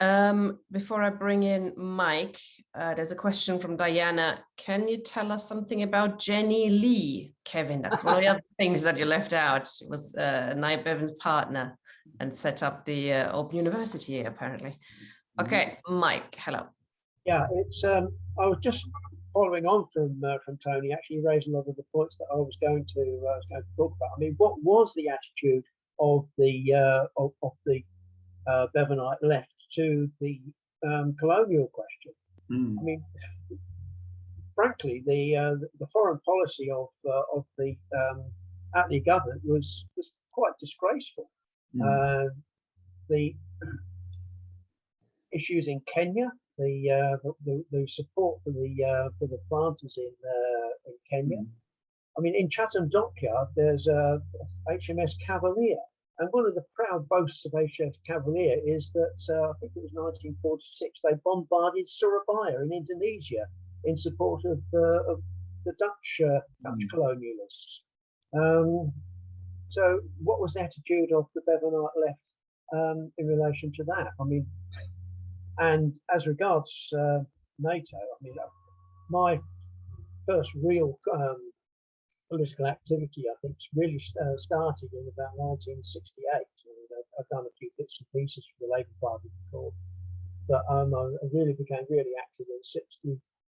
Before I bring in Mike, there's a question from Diana. Can you tell us something about Jenny Lee, Kevin? That's one of the other things that you left out. She was Nye Bevan's partner and set up the Open University here, apparently. Okay, Mike, hello. Yeah, it's. I was just following on from Tony. Actually, raised a lot of the points that I was going to talk about. I mean, what was the attitude of the Bevanite left to the colonial question? I mean, frankly, the foreign policy of the Attlee government was quite disgraceful. The issues in Kenya, the support for the planters in Kenya. I mean, in Chatham Dockyard, there's a HMS Cavalier, and one of the proud boasts of HMS Cavalier is that I think it was 1946 they bombarded Surabaya in Indonesia in support of the Dutch colonialists. So, what was the attitude of the Bevanite left in relation to that? I mean, and as regards NATO, I mean, my first real political activity, I think, really started in about 1968. And I've done a few bits and pieces for the Labour Party before, but I really became really active in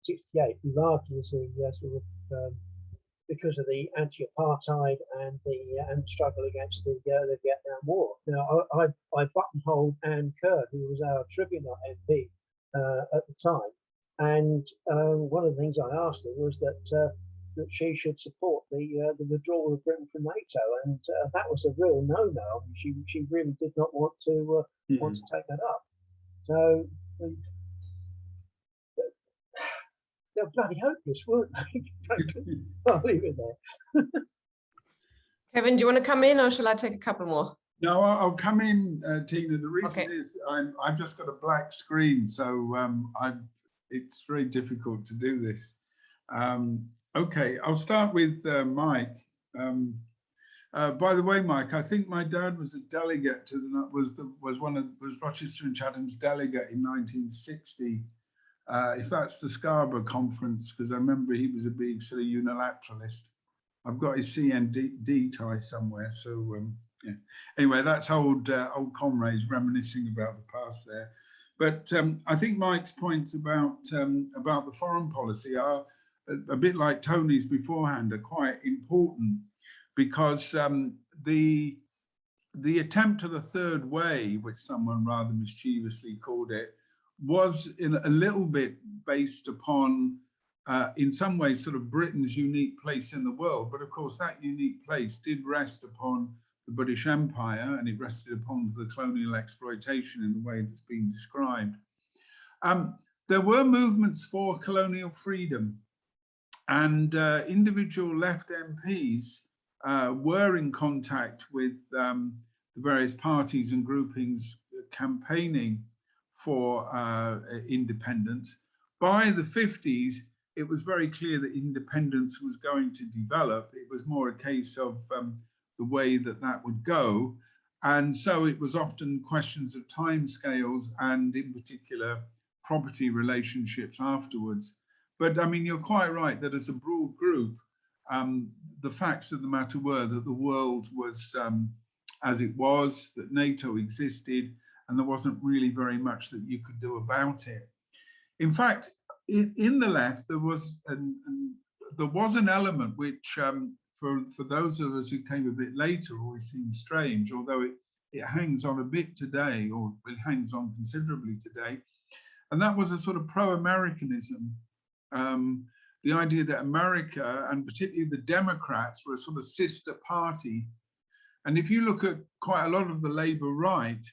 68, largely as the sort of because of the anti-apartheid and the struggle against the Vietnam War. Now, I buttonholed Anne Curd, who was our Tribunal MP, at the time. And one of the things I asked her was that that she should support the withdrawal of Britain from NATO, and that was a real no-no. I mean, she really did not want to take that up. So they're bloody hopeless, weren't they? I'll leave it there. Kevin, do you want to come in, or shall I take a couple more? No, I'll come in, Tina. The reason Okay. is I've just got a black screen, so it's very difficult to do this. Okay, I'll start with Mike. By the way, Mike, I think my dad was a delegate to the was Rochester and Chatham's delegate in 1960. If that's the Scarborough conference, because I remember he was a big sort of unilateralist. I've got his CND tie somewhere, so yeah. Anyway, that's old comrades reminiscing about the past there. But I think Mike's points about the foreign policy are a bit like Tony's beforehand, are quite important, because the attempt of the third way, which someone rather mischievously called it, was in a little bit based upon, in some ways, sort of Britain's unique place in the world. But of course, that unique place did rest upon the British Empire, and it rested upon the colonial exploitation in the way that's been described. There were movements for colonial freedom, and individual left MPs were in contact with the various parties and groupings campaigning for independence. By the 50s, it was very clear that independence was going to develop. It was more a case of the way that would go. And so it was often questions of timescales and in particular property relationships afterwards. But I mean, you're quite right that as a broad group, the facts of the matter were that the world was as it was, that NATO existed, and there wasn't really very much that you could do about it. In fact, in the left, there was an element which, for those of us who came a bit later, always seemed strange, although it hangs on a bit today, or it hangs on considerably today, and that was a sort of pro-Americanism. The idea that America, and particularly the Democrats, were a sort of sister party. And if you look at quite a lot of the Labour right,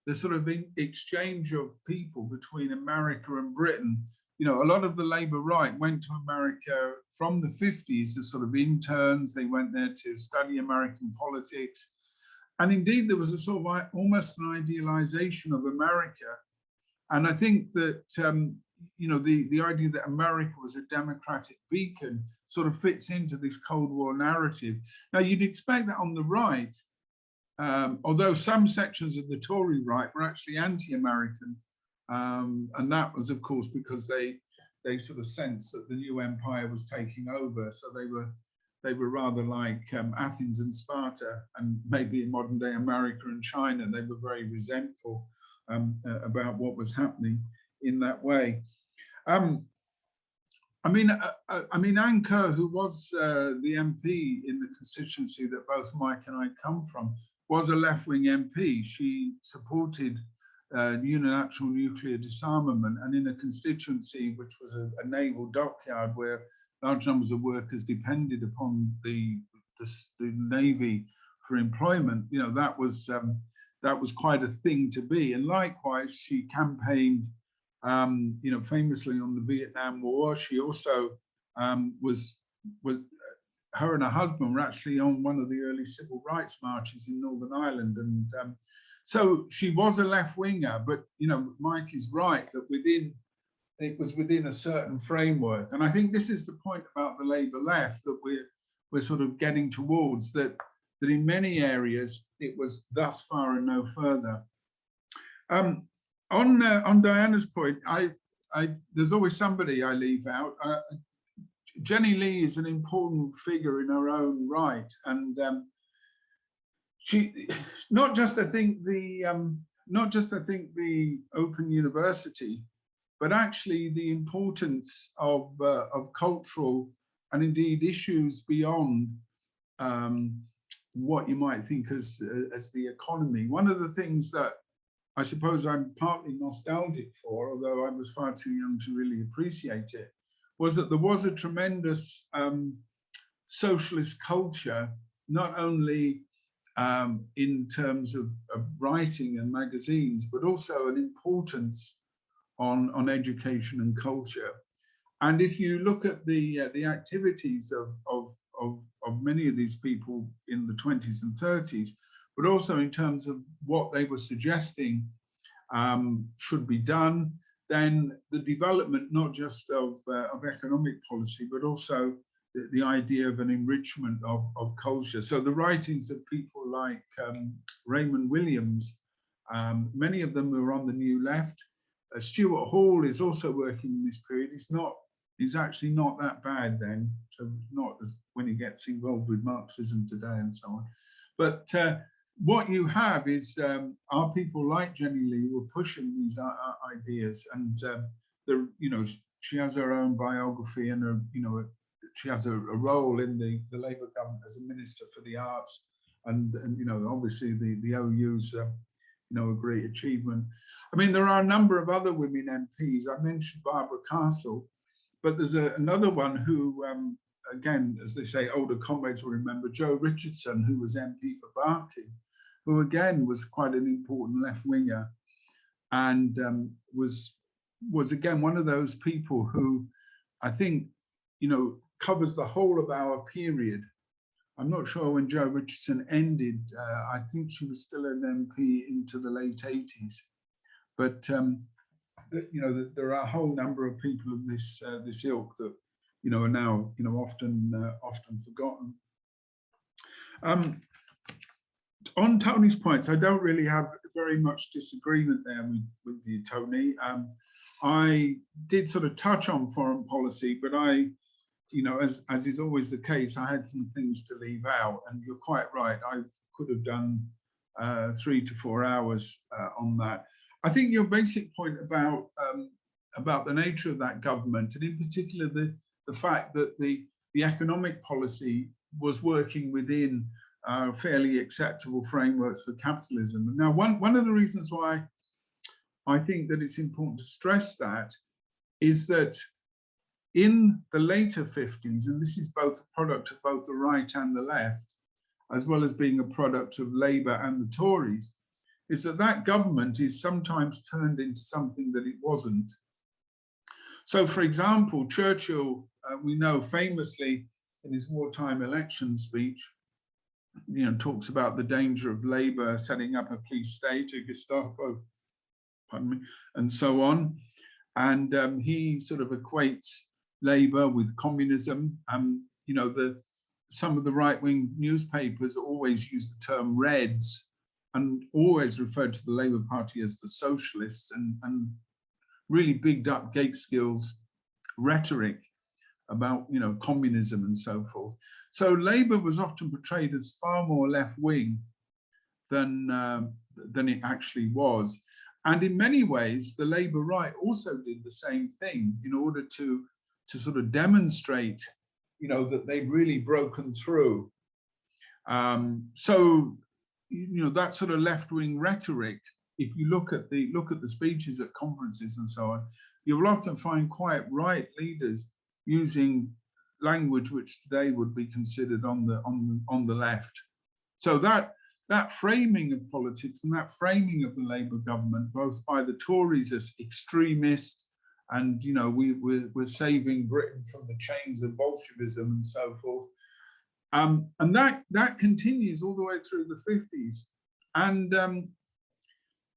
the sort of exchange of people between America and Britain, you know, a lot of the Labour right went to America from the 50s as sort of interns. They went there to study American politics. And indeed, there was a sort of almost an idealization of America. And I think that, you know, the idea that America was a democratic beacon sort of fits into this Cold War narrative. Now, you'd expect that on the right, although some sections of the Tory right were actually anti-American. And that was, of course, because they sort of sensed that the new empire was taking over. So they were rather like Athens and Sparta, and maybe in modern day America and China. They were very resentful about what was happening in that way. I mean, Anne Kerr, who was the MP in the constituency that both Mike and I come from, was a left-wing MP. She supported unilateral nuclear disarmament, and in a constituency which was a naval dockyard where large numbers of workers depended upon the Navy for employment, you know, that was quite a thing to be. And likewise, she campaigned, you know, famously on the Vietnam War. She also her and her husband were actually on one of the early civil rights marches in Northern Ireland, and so she was a left-winger. But you know, Mike is right that it was within a certain framework, and I think this is the point about the Labour left that we're sort of getting towards, that in many areas it was thus far and no further. On Diana's point, there's always somebody I leave out. Jenny Lee is an important figure in her own right, and she not just I think the Open University, but actually the importance of cultural and indeed issues beyond what you might think as the economy. One of the things that I suppose I'm partly nostalgic for, although I was far too young to really appreciate it, was that there was a tremendous socialist culture, not only in terms of writing and magazines, but also an importance on education and culture. And if you look at the activities of many of these people in the 20s and 30s, but also in terms of what they were suggesting should be done, then the development not just of economic policy, but also the idea of an enrichment of culture. So the writings of people like Raymond Williams, many of them were on the New Left. Stuart Hall is also working in this period. He's actually not that bad then, so not as when he gets involved with Marxism today and so on. But what you have is are people like Jenny Lee who are pushing these ideas, and she has her own biography, and she has a role in the Labour government as a minister for the arts, and obviously the OU's a great achievement. I mean, there are a number of other women MPs. I mentioned Barbara Castle, but there's another one who, again, as they say, older comrades will remember, Jo Richardson, who was MP for Barking, who again was quite an important left winger, and was again one of those people who I think covers the whole of our period. I'm not sure when Jo Richardson ended. I think she was still an MP into the late 80s, but there are a whole number of people of this ilk that are now often forgotten. On Tony's points, I don't really have very much disagreement there with you, Tony. I did sort of touch on foreign policy, but as is always the case, I had some things to leave out, and you're quite right. I could have done 3 to 4 hours on that. I think your basic point about the nature of that government, and in particular the fact that the economic policy was working within fairly acceptable frameworks for capitalism. Now, one of the reasons why I think that it's important to stress that is that in the later 50s, and this is both a product of both the right and the left, as well as being a product of Labour and the Tories, is that government is sometimes turned into something that it wasn't. So, for example, Churchill, we know famously in his wartime election speech, talks about the danger of Labour setting up a police state, a Gestapo, pardon me, and so on. And he sort of equates Labour with communism. Some of the right-wing newspapers always use the term Reds and always referred to the Labour Party as the socialists, and really bigged up Gaitskill's rhetoric about communism and so forth. So Labour was often portrayed as far more left-wing than it actually was. And in many ways, the Labour right also did the same thing in order to sort of demonstrate, that they'd really broken through. So, that sort of left-wing rhetoric, if you look at the speeches at conferences and so on, you'll often find quite right leaders using language which today would be considered on the left. So that framing of politics and that framing of the Labour government, both by the Tories as extremist, and we're saving Britain from the chains of Bolshevism and so forth, and that continues all the way through the 50s. And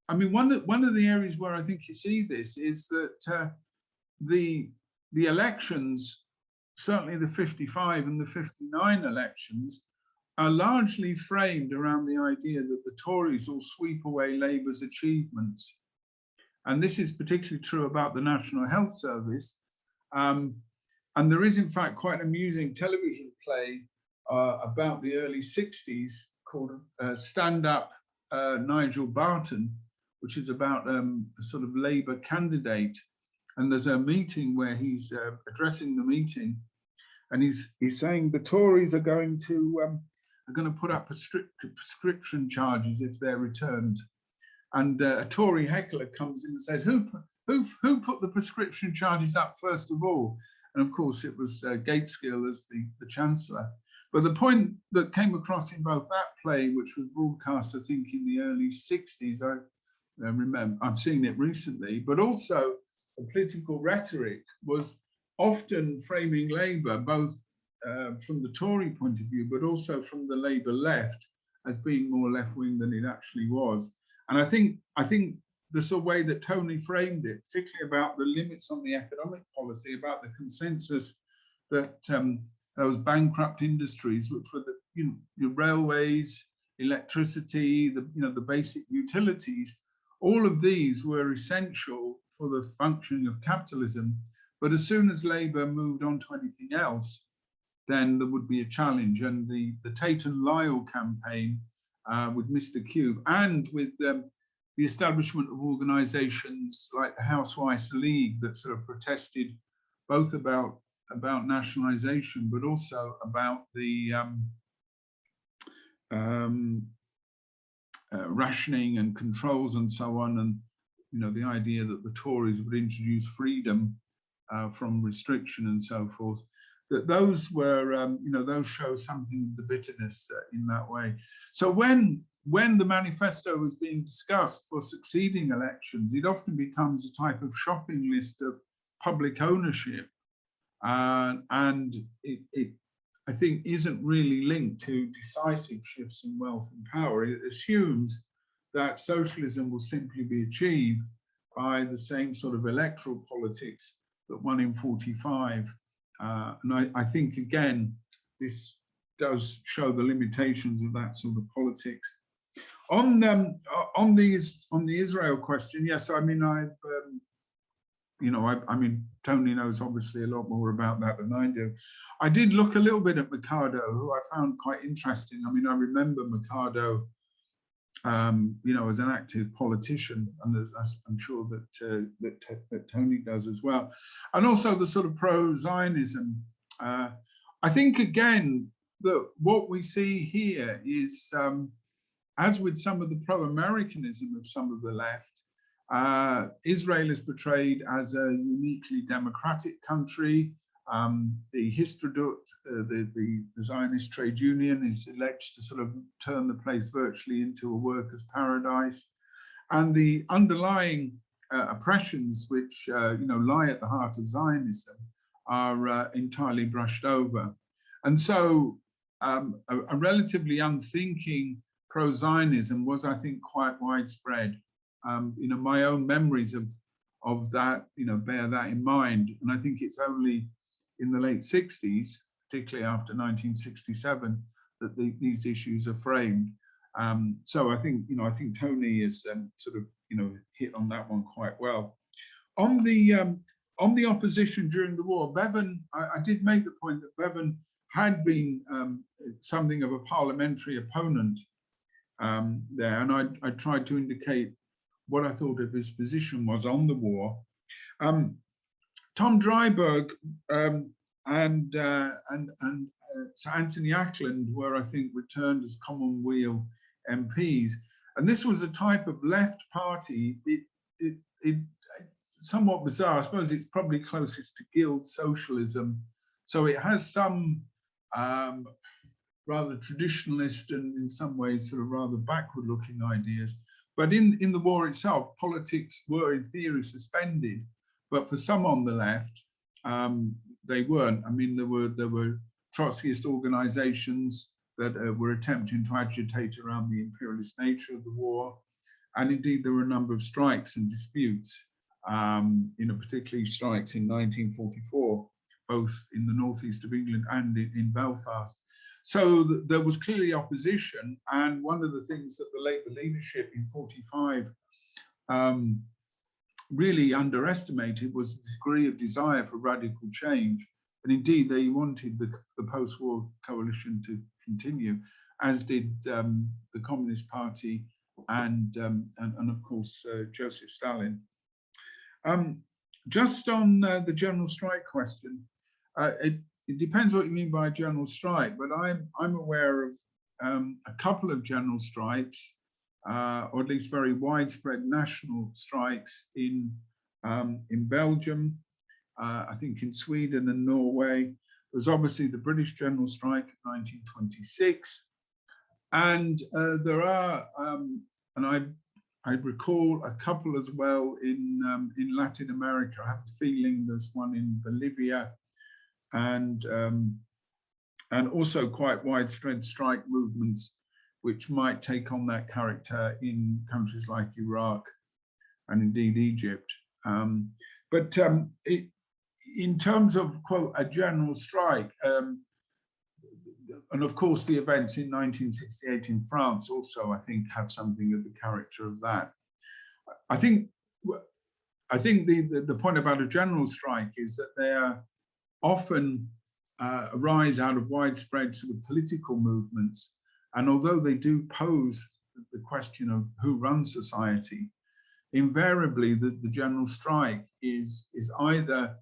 I mean, one of the areas where I think you see this is that the elections, certainly the 55 and the 59 elections, are largely framed around the idea that the Tories will sweep away Labour's achievements. And this is particularly true about the National Health Service. And there is, in fact, quite an amusing television play about the early 60s called Stand Up Nigel Barton, which is about a sort of Labour candidate. And there's a meeting where he's addressing the meeting, and he's saying the Tories are going to put up prescription charges if they're returned. and a Tory heckler comes in and said, who put the prescription charges up first of all? And of course, it was Gateskill as the Chancellor. But the point that came across in both that play, which was broadcast, I think, in the early 60s, I remember, I've seen it recently, but also the political rhetoric was often framing Labour, both from the Tory point of view, but also from the Labour left, as being more left-wing than it actually was. And I think the sort of way that Tony framed it, particularly about the limits on the economic policy, about the consensus that those bankrupt industries, which were the railways, electricity, the basic utilities, all of these were essential for the functioning of capitalism. But as soon as Labour moved on to anything else, then there would be a challenge. And the Tate and Lyle campaign with Mr. Cube, and with the establishment of organisations like the Housewives League that sort of protested both about nationalisation, but also about the rationing and controls and so on, and the idea that the Tories would introduce freedom from restriction and so forth. That those were, those show something of the bitterness in that way. So when the manifesto was being discussed for succeeding elections, it often becomes a type of shopping list of public ownership, and it I think isn't really linked to decisive shifts in wealth and power. It assumes that socialism will simply be achieved by the same sort of electoral politics that won in 45. And I think, again, this does show the limitations of that sort of politics. On the Israel question, yes, I mean, I mean, Tony knows obviously a lot more about that than I do. I did look a little bit at Mercado, who I found quite interesting. I mean, I remember Mercado, as an active politician, and as I'm sure that Tony does as well, and also the sort of pro-Zionism. I think, again, that what we see here is, as with some of the pro-Americanism of some of the left, Israel is portrayed as a uniquely democratic country. The Histadrut, the Zionist trade union, is alleged to sort of turn the place virtually into a workers' paradise. And the underlying oppressions which lie at the heart of Zionism are entirely brushed over. And so a relatively unthinking pro-Zionism was, I think, quite widespread. My own memories of that, bear that in mind. And I think it's only in the late 60s, particularly after 1967, that these issues are framed. So I think, I think Tony is sort of, hit on that one quite well. On the opposition during the war, Bevan, I did make the point that Bevan had been something of a parliamentary opponent there, and I tried to indicate what I thought of his position was on the war. Tom Dryburgh and Sir Anthony Ackland were, I think, returned as Commonweal MPs, and this was a type of left party. It somewhat bizarre. I suppose it's probably closest to guild socialism, so it has some rather traditionalist and in some ways sort of rather backward-looking ideas. But in the war itself, politics were in theory suspended, but for some on the left, they weren't. I mean, there were Trotskyist organizations that were attempting to agitate around the imperialist nature of the war. And indeed, there were a number of strikes and disputes, particularly strikes in 1944, both in the northeast of England and in Belfast. So there was clearly opposition, and one of the things that the Labour leadership in 45 really underestimated was the degree of desire for radical change. And indeed, they wanted the post-war coalition to continue, as did the Communist Party and of course, Joseph Stalin. Just on the general strike question, it depends what you mean by a general strike, but I'm aware of a couple of general strikes or at least very widespread national strikes in Belgium, I think in Sweden and Norway. There's obviously the British General Strike of 1926. And there are, and I recall a couple as well in Latin America. I have a feeling there's one in Bolivia, and also quite widespread strike movements, which might take on that character in countries like Iraq and indeed Egypt. In terms of, quote, a general strike, and of course the events in 1968 in France also, I think, have something of the character of that. I think the point about a general strike is that they are often arise out of widespread sort of political movements. And although they do pose the question of who runs society, invariably the general strike is either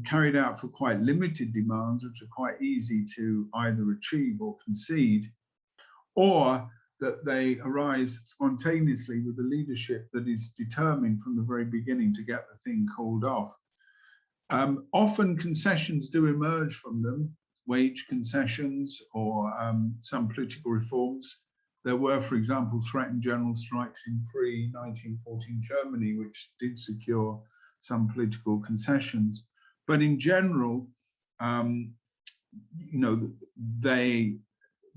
carried out for quite limited demands, which are quite easy to either achieve or concede, or that they arise spontaneously with a leadership that is determined from the very beginning to get the thing called off. Often concessions do emerge from them, wage concessions or some political reforms. There were, for example, threatened general strikes in pre-1914 Germany, which did secure some political concessions. But in general, you know, they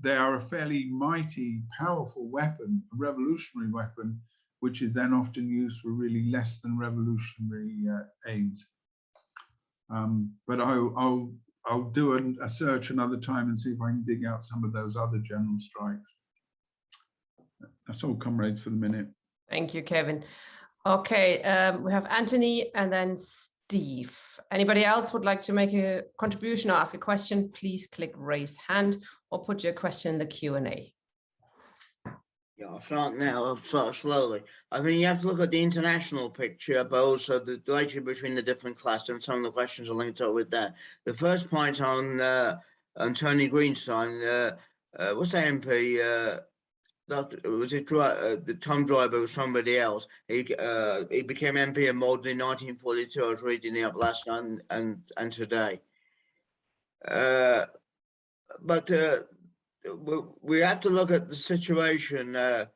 are a fairly mighty, powerful weapon, a revolutionary weapon, which is then often used for really less than revolutionary aims. But I'll do a search another time and see if I can dig out some of those other general strikes. That's all, comrades, for the minute. Thank you, Kevin. Okay, we have Anthony and then Steve. Anybody else would like to make a contribution or ask a question? Please click raise hand or put your question in the Q&A. Yeah, I'll start now. I'll start slowly. I mean, you have to look at the international picture, but also the relationship between the different classes, and some of the questions are linked up with that. The first point on Tony Greenstein, what's that MP? Was it the Tom Driver or somebody else? He became MP in Malden in 1942. I was reading it up last night and today. But we have to look at the situation. I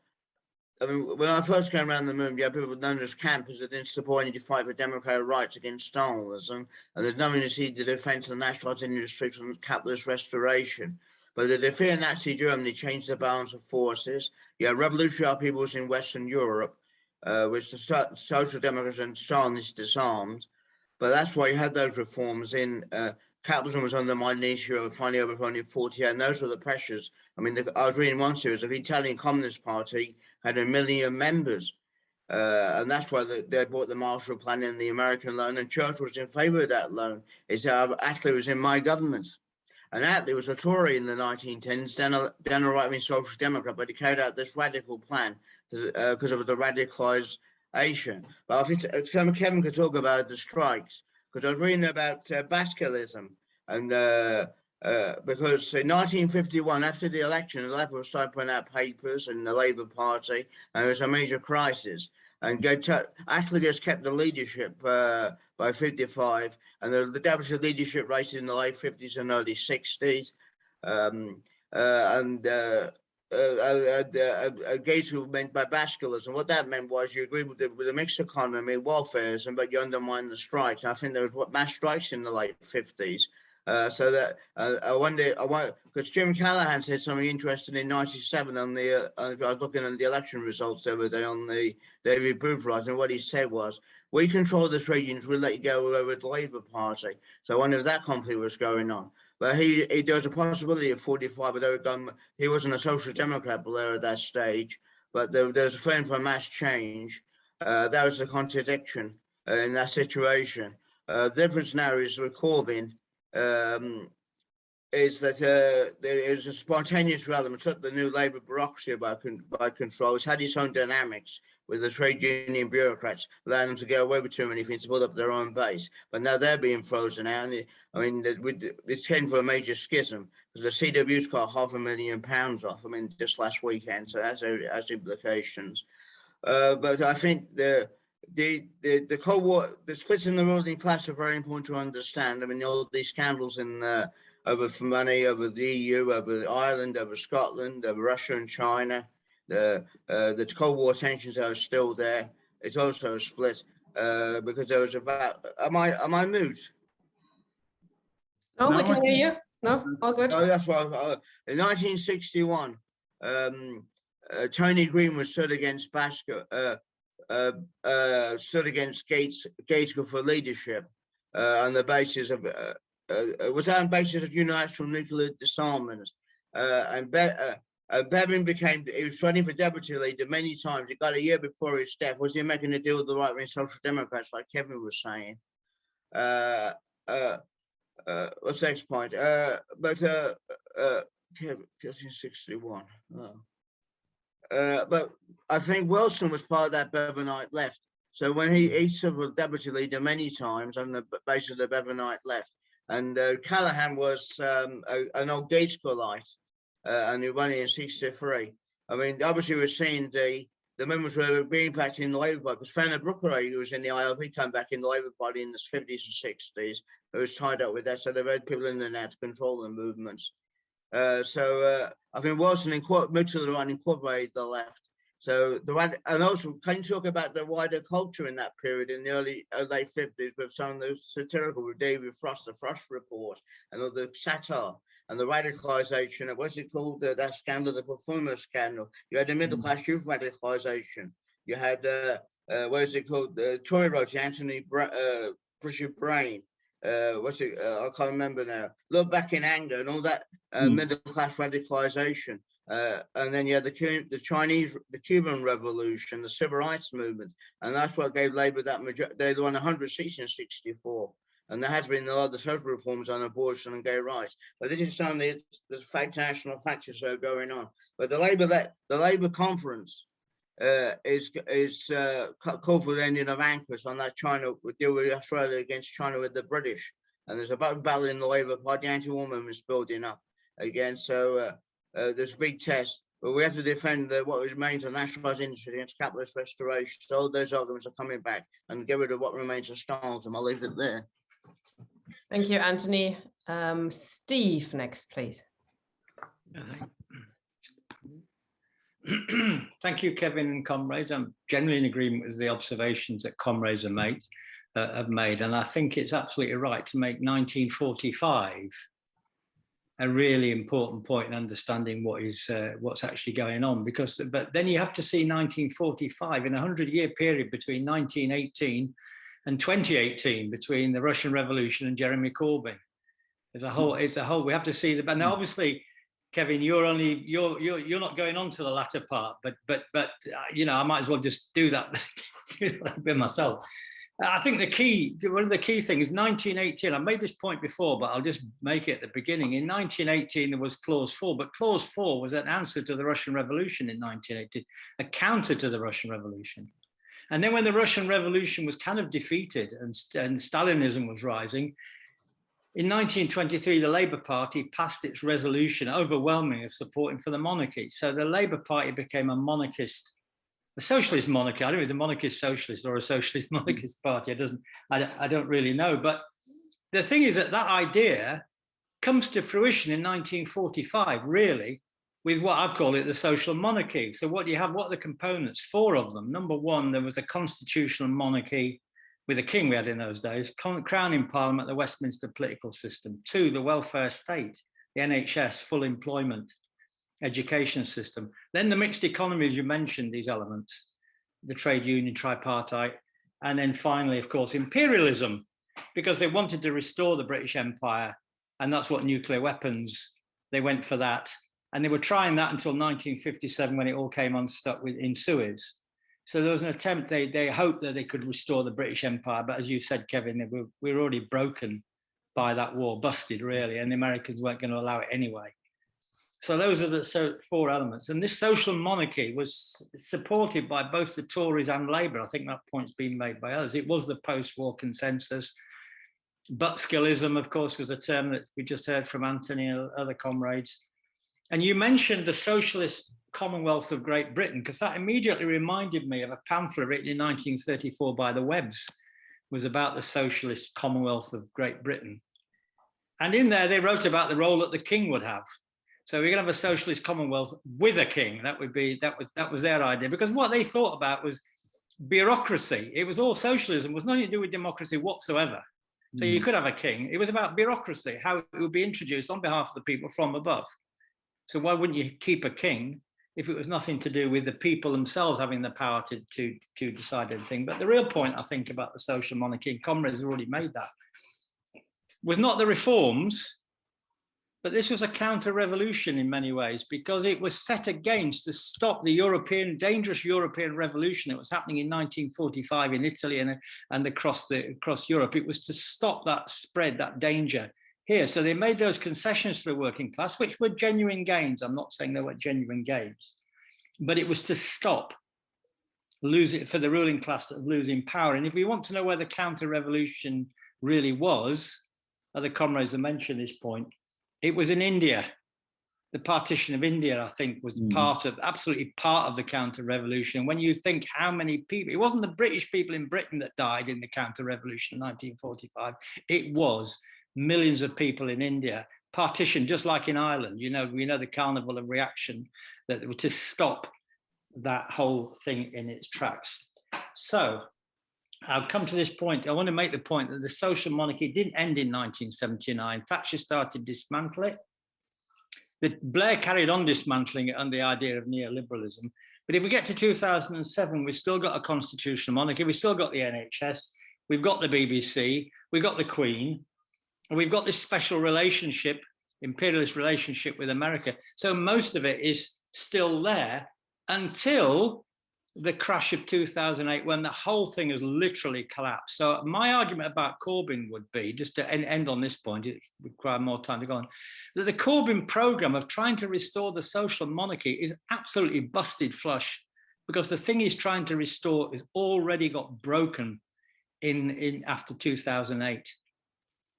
mean, when I first came around the moon, you had people known as campers that didn't support any fight for democratic rights against Stalinism, and there's nothing to see the defense of the nationalized industries from capitalist restoration. But the defeat of Nazi Germany changed the balance of forces. You had revolutionary peoples in Western Europe, which the Social Democrats and Stalinists disarmed. But that's why you had those reforms in capitalism was undermined in issue of finally overthrown in 1948, and those were the pressures. I mean, I was reading one series, the Italian Communist Party had 1 million members, and that's why they bought the Marshall Plan and the American loan, and Churchill was in favor of that loan. Attlee was in my government. And Attlee was a Tory in the 1910s, then a right-wing social democrat, but he carried out this radical plan because of the radicalization. But I think Kevin could talk about the strikes, because I was reading about Basquilism, and because in 1951, after the election, the left was starting putting out papers in the Labour Party, and there was a major crisis. And Attlee just kept the leadership by 55, and there was a leadership race in the late 50s and early 60s. Gates were meant by Basquilism. What that meant was you agree with the mixed economy, welfareism, but you undermine the strikes. And I think there was mass strikes in the late 50s. So that I wonder, because Jim Callahan said something interesting in '97 on the. I was looking at the election results the other day on the David Booth rise, and what he said was, "We control this region, we'll let you go over the Labour Party." So I wonder if that conflict was going on. But there was a possibility of 45, but he wasn't a social democrat there at that stage. But there was a feeling for mass change. That was the contradiction in that situation. The difference now is with Corbyn. Is that there is a spontaneous development, took the new Labour bureaucracy by control. It's had its own dynamics with the trade union bureaucrats, allowing them to get away with too many things to build up their own base. But now they're being frozen out. And I mean, it's heading for a major schism because the CW's got £500,000 off. I mean, just last weekend, so that has implications. But I think the Cold War, the splits in the ruling class are very important to understand. I mean, all these scandals in over for money, over the EU, over Ireland, over Scotland, over Russia and China. The Cold War tensions are still there. It's also a split because there was about. Am I mute? No, we can hear you. No, all good. Oh, that's right. In 1961, Tony Green was stood against stood against Gaitskell for leadership on the basis of was on the basis of unilateral nuclear disarmament. And Bevin he was running for deputy leader many times. He got a year before his death. Was he making a deal with the right-wing Social Democrats, like Kevin was saying? What's the next point? But 1961. But I think Wilson was part of that Bevanite left. So when he served as deputy leader many times on the basis of the Bevanite left, and Callaghan was an old Gaitskellite, and he won in '63. I mean, obviously we're seeing the members were being impacted in the Labour Party, because Fana Brooker, who was in the ILP, came back in the Labour Party in the 50s and 60s, who was tied up with that. So they've had people in there now to control the movements. So I think Wilson moved to the right, incorporated the left. So and also, can you talk about the wider culture in that period in the early late 50s with some of the satirical with David Frost, the Frost Report, and all the satire and the radicalisation of what's it called, that scandal, the performer scandal. You had the middle class youth radicalisation. You had what is it called, the Tory Roach, Anthony Bishop Brain. I can't remember now. Look Back in Anger and all that middle class radicalisation. And then you had the Cuban Revolution, the Civil Rights Movement, and that's what gave Labour that majority. They won 100 seats in '64, and there has been a lot of the social reforms on abortion and gay rights. But this is something there's national factors that are going on. But the Labour conference is called for the ending of AUKUS on that China would deal with Australia against China with the British, and there's a battle in the Labour Party. Anti-war movement is building up again. So there's a big test, but we have to defend what remains of nationalised industry against capitalist restoration. So all those arguments are coming back, and get rid of what remains of Stalinism. I'll leave it there. Thank you, Anthony. Steve, next, please. Thank you, Kevin and comrades. I'm generally in agreement with the observations that comrades have made, and I think it's absolutely right to make 1945 a really important point in understanding what's actually going on. But then you have to see 1945 in a 100-year period between 1918 and 2018, between the Russian Revolution and Jeremy Corbyn. It's a whole. We have to see and obviously, Kevin, you're not going on to the latter part, but you know, I might as well just do that a bit myself. I think one of the key things, 1918, I made this point before, but I'll just make it at the beginning. In 1918, there was Clause 4, but Clause 4 was an answer to the Russian Revolution in 1918, a counter to the Russian Revolution. And then when the Russian Revolution was kind of defeated and Stalinism was rising, in 1923, the Labour Party passed its resolution overwhelming of supporting for the monarchy. So the Labour Party became a socialist monarchy. I don't know if it's a monarchist socialist or a socialist monarchist party. I don't really know. But the thing is that idea comes to fruition in 1945, really, with what I've called it the social monarchy. So what do you have? What are the components? 4 of them. Number 1, there was a constitutional monarchy with a king we had in those days, crown in parliament, the Westminster political system. 2, the welfare state, the NHS, full employment, education system. Then the mixed economy, as you mentioned, these elements, the trade union, tripartite, and then finally, of course, imperialism, because they wanted to restore the British Empire, and that's what nuclear weapons, they went for that. And they were trying that until 1957 when it all came unstuck in Suez. So there was an attempt, they hoped that they could restore the British Empire, but as you said, Kevin, we were already broken by that war, busted really, and the Americans weren't going to allow it anyway. So those are the four elements. And this social monarchy was supported by both the Tories and Labour. I think that point's been made by others. It was the post-war consensus. Buttskillism, of course, was a term that we just heard from Anthony and other comrades. And you mentioned the Socialist Commonwealth of Great Britain, because that immediately reminded me of a pamphlet written in 1934 by the Webbs. It was about the Socialist Commonwealth of Great Britain. And in there, they wrote about the role that the king would have. So we're going to have a socialist commonwealth with a king. That was their idea, because what they thought about was bureaucracy. It was all socialism, it was nothing to do with democracy whatsoever. So you could have a king. It was about bureaucracy, how it would be introduced on behalf of the people from above. So why wouldn't you keep a king if it was nothing to do with the people themselves having the power to decide anything? But the real point, I think, about the social monarchy, and comrades have already made that, was not the reforms, but this was a counter-revolution in many ways, because it was set against to stop the dangerous European revolution that was happening in 1945 in Italy and across Europe. It was to stop that spread, that danger here. So they made those concessions to the working class, which were genuine gains. I'm not saying they were genuine gains, but it was to stop losing, for the ruling class losing power. And if we want to know where the counter-revolution really was, other comrades have mentioned this point, it was in India. The partition of India, I think, was absolutely part of the counter-revolution. When you think how many people, it wasn't the British people in Britain that died in the counter-revolution in 1945. It was millions of people in India, partitioned just like in Ireland. You know, we know the carnival of reaction that were to stop that whole thing in its tracks. So I'll come to this point. I want to make the point that the social monarchy didn't end in 1979. Thatcher started to dismantle it. Blair carried on dismantling it under the idea of neoliberalism. But if we get to 2007, we've still got a constitutional monarchy. We've still got the NHS. We've got the BBC. We've got the Queen. And we've got this special relationship, imperialist relationship with America. So most of it is still there until the crash of 2008, when the whole thing has literally collapsed. So my argument about Corbyn would be, just to end on this point, it requires more time to go on, that the Corbyn programme of trying to restore the social monarchy is absolutely busted flush, because the thing he's trying to restore has already got broken in after 2008.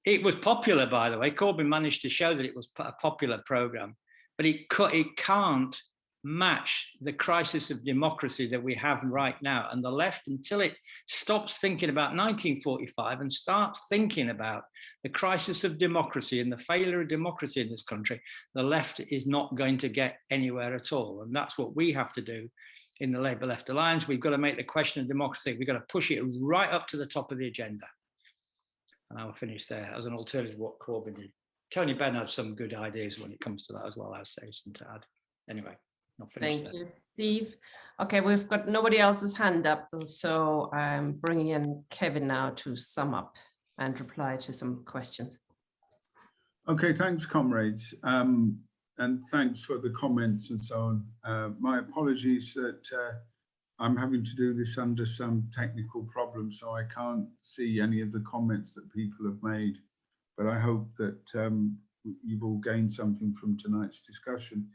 It was popular, by the way. Corbyn managed to show that it was a popular programme, but it can't match the crisis of democracy that we have right now. And the left, until it stops thinking about 1945 and starts thinking about the crisis of democracy and the failure of democracy in this country, the left is not going to get anywhere at all. And that's what we have to do in the Labour Left Alliance. We've got to make the question of democracy, we've got to push it right up to the top of the agenda. And I'll finish there as an alternative to what Corbyn did. Tony Benn had some good ideas when it comes to that as well, I'd say, something to add. Anyway. Thank you, Steve. Okay, we've got nobody else's hand up, so I'm bringing in Kevin now to sum up and reply to some questions. Okay, thanks, comrades, and thanks for the comments and so on. My apologies that I'm having to do this under some technical problems, so I can't see any of the comments that people have made, but I hope that you've all gained something from tonight's discussion.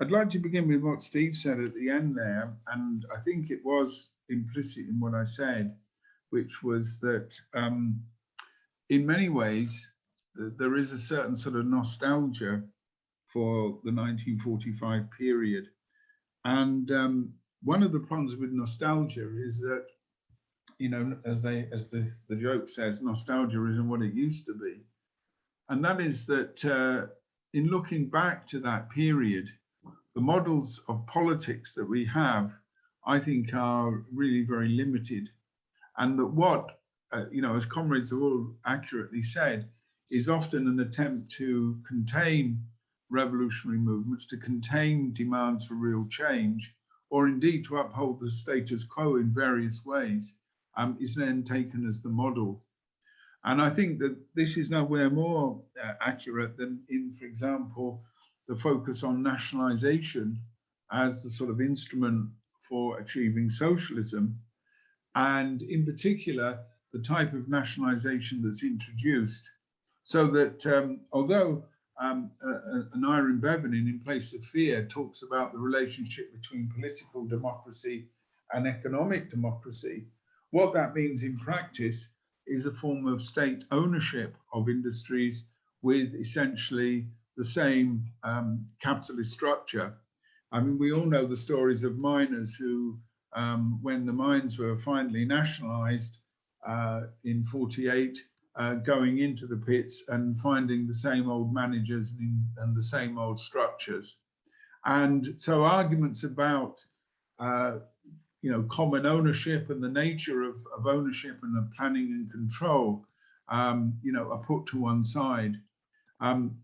I'd like to begin with what Steve said at the end there, and I think it was implicit in what I said, which was that in many ways, there is a certain sort of nostalgia for the 1945 period. And one of the problems with nostalgia is that, you know, as the joke says, nostalgia isn't what it used to be. And that is that in looking back to that period, the models of politics that we have, I think, are really very limited. And that what, you know, as comrades have all accurately said, is often an attempt to contain revolutionary movements, to contain demands for real change, or indeed to uphold the status quo in various ways, is then taken as the model. And I think that this is nowhere more accurate than in, for example, the focus on nationalization as the sort of instrument for achieving socialism, and in particular, the type of nationalization that's introduced, so that although an Iron Bevanite in Place of Fear talks about the relationship between political democracy and economic democracy. What that means in practice is a form of state ownership of industries with essentially the same capitalist structure. I mean, we all know the stories of miners who, when the mines were finally nationalized in 48, going into the pits and finding the same old managers and the same old structures. And so arguments about common ownership and the nature of ownership and of planning and control, are put to one side.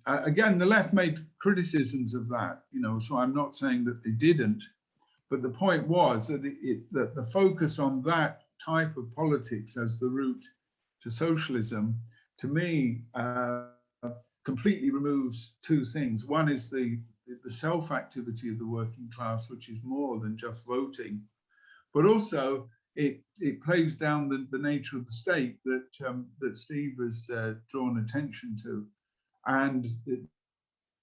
Again, the left made criticisms of that, so I'm not saying that they didn't, but the point was that that the focus on that type of politics as the route to socialism, to me, completely removes two things. One is the self-activity of the working class, which is more than just voting, but also it plays down the nature of the state that Steve has drawn attention to, and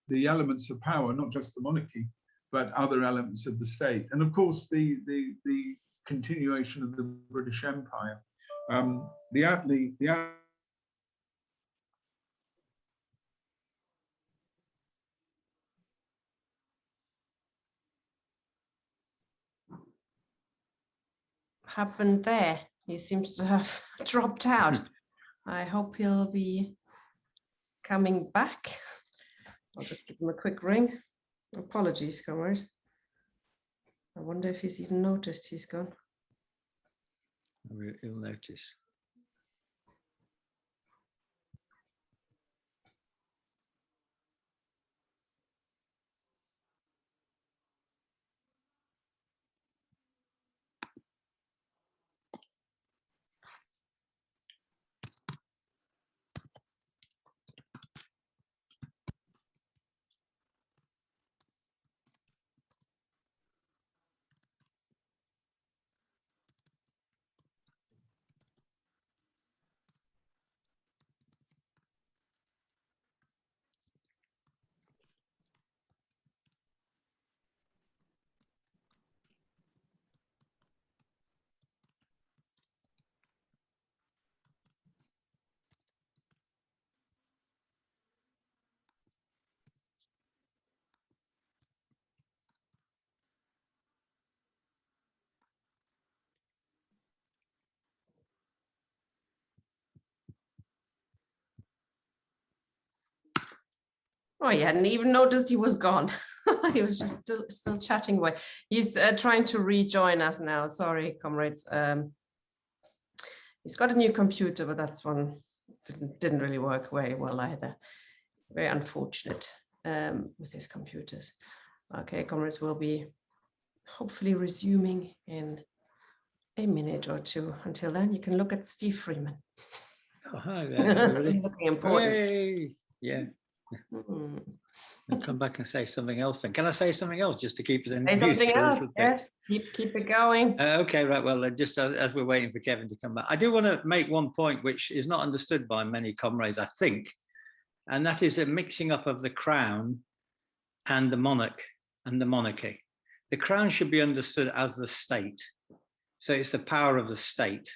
the elements of power, not just the monarchy, but other elements of the state, and of course the continuation of the British Empire. Happened there? He seems to have dropped out. I hope he'll be coming back. I'll just give him a quick ring. Apologies, comrade. I wonder if he's even noticed he's gone. He'll notice. Oh, he hadn't even noticed he was gone. He was just still chatting away. He's trying to rejoin us now. Sorry, comrades. He's got a new computer, but that's one didn't really work very well either. Very unfortunate with his computers. Okay, comrades, will be hopefully resuming in a minute or two. Until then, you can look at Steve Freeman. Oh, hi there. Really? Looking important. Hooray! Yeah. I'll come back and say something else then. Can I say something else just to keep us in Say something else, bit? yes, keep it going. Okay, right, well, just as we're waiting for Kevin to come back, I do want to make one point which is not understood by many comrades, I think, and that is a mixing up of the crown and the monarch and the monarchy. The crown should be understood as the state. So it's the power of the state.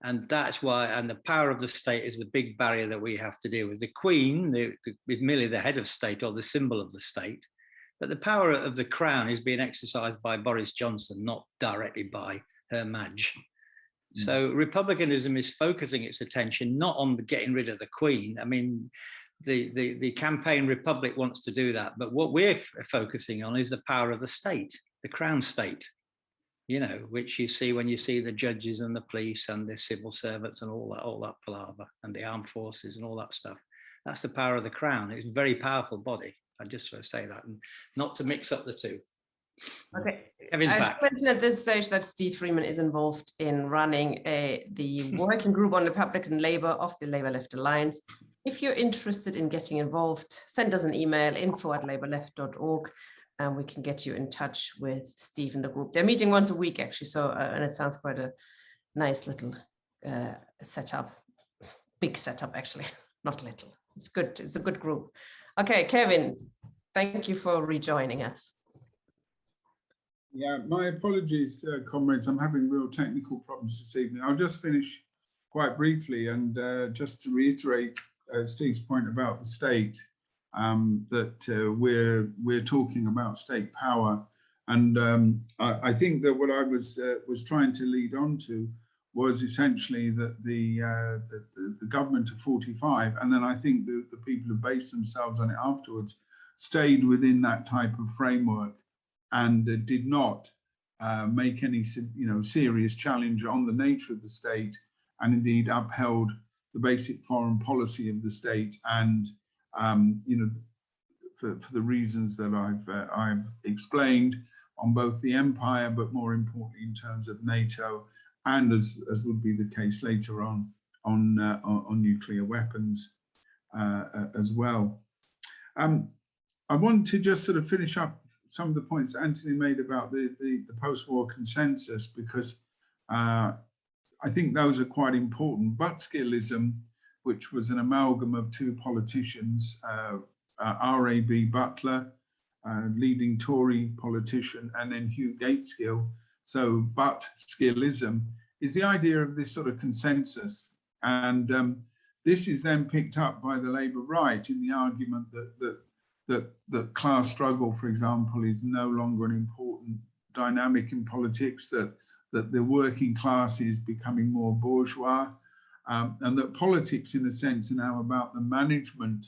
And that's why, and the power of the state is the big barrier that we have to deal with. The Queen is merely the head of state or the symbol of the state, but the power of the crown is being exercised by Boris Johnson, not directly by Her Maj. So republicanism is focusing its attention not on getting rid of the Queen. I mean, the campaign Republic wants to do that, but what we're focusing on is the power of the state, the crown state. Which you see when you see the judges and the police and the civil servants and all that palaver and the armed forces and all that stuff. That's the power of the crown. It's a very powerful body. I just want to say that, and not to mix up the two. Okay, Kevin's I back. mentioned at this stage that Steve Freeman is involved in running the working group on Republican Labour of the Labour-Left Alliance. If you're interested in getting involved, send us an email, info@labourleft.org. And we can get you in touch with Steve and the group. They're meeting once a week, actually. So, and it sounds quite a nice little setup, big setup, actually, not little. it's good. It's a good group. Okay, Kevin, thank you for rejoining us. Yeah, my apologies, comrades. I'm having real technical problems this evening. I'll just finish quite briefly and just to reiterate Steve's point about the state, that we're talking about state power, and I think that what I was trying to lead on to was essentially that the government of 45, and then I think the people who based themselves on it afterwards, stayed within that type of framework and did not make any serious challenge on the nature of the state, and indeed upheld the basic foreign policy of the state, and for the reasons that I've explained on both the empire, but more importantly in terms of NATO, and as would be the case later on nuclear weapons as well. I want to just sort of finish up some of the points Anthony made about the post-war consensus, because I think those are quite important. Buttskillism, which was an amalgam of two politicians, R.A.B. Butler, leading Tory politician, and then Hugh Gateskill. So Buttskillism is the idea of this sort of consensus. And this is then picked up by the Labour right in the argument that class struggle, for example, is no longer an important dynamic in politics, that the working class is becoming more bourgeois, and that politics, in a sense, are now about the management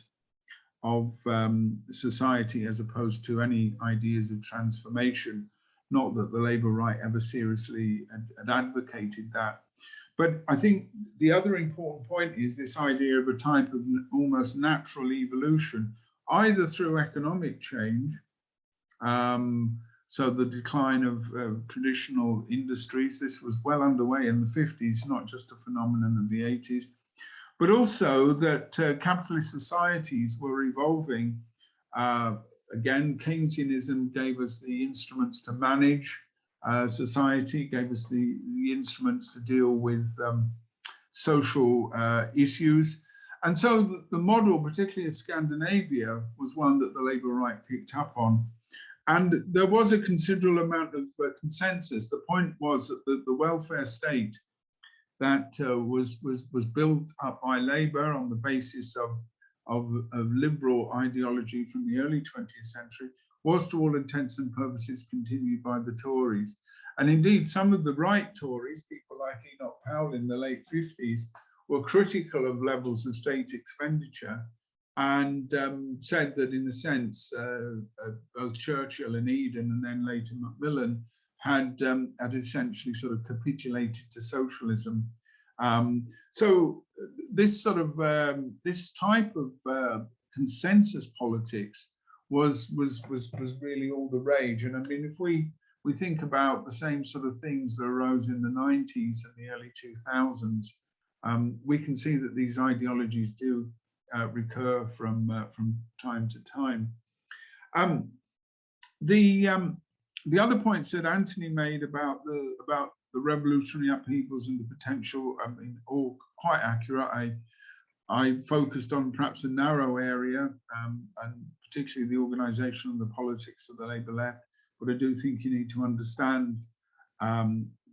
of society as opposed to any ideas of transformation. Not that the Labour right ever seriously had advocated that. But I think the other important point is this idea of a type of almost natural evolution, either through economic change, so the decline of traditional industries. This was well underway in the 50s, not just a phenomenon of the 80s, but also that capitalist societies were evolving. Again, Keynesianism gave us the instruments to manage society, gave us the instruments to deal with social issues. And so the model, particularly of Scandinavia, was one that the Labour right picked up on. And there was a considerable amount of consensus. The point was that the welfare state that was built up by Labour on the basis of liberal ideology from the early 20th century was, to all intents and purposes, continued by the Tories. And indeed, some of the right Tories, people like Enoch Powell in the late 50s, were critical of levels of state expenditure, and said that, in a sense, both Churchill and Eden, and then later Macmillan, had essentially sort of capitulated to socialism. So this sort of this type of consensus politics was really all the rage. And I mean, if we think about the same sort of things that arose in the 90s and the early 2000s, we can see that these ideologies do recur from time to time. The other points that Anthony made about the revolutionary upheavals and the potential, I mean, all quite accurate. I focused on perhaps a narrow area, and particularly the organisation and the politics of the Labour left. But I do think you need to understand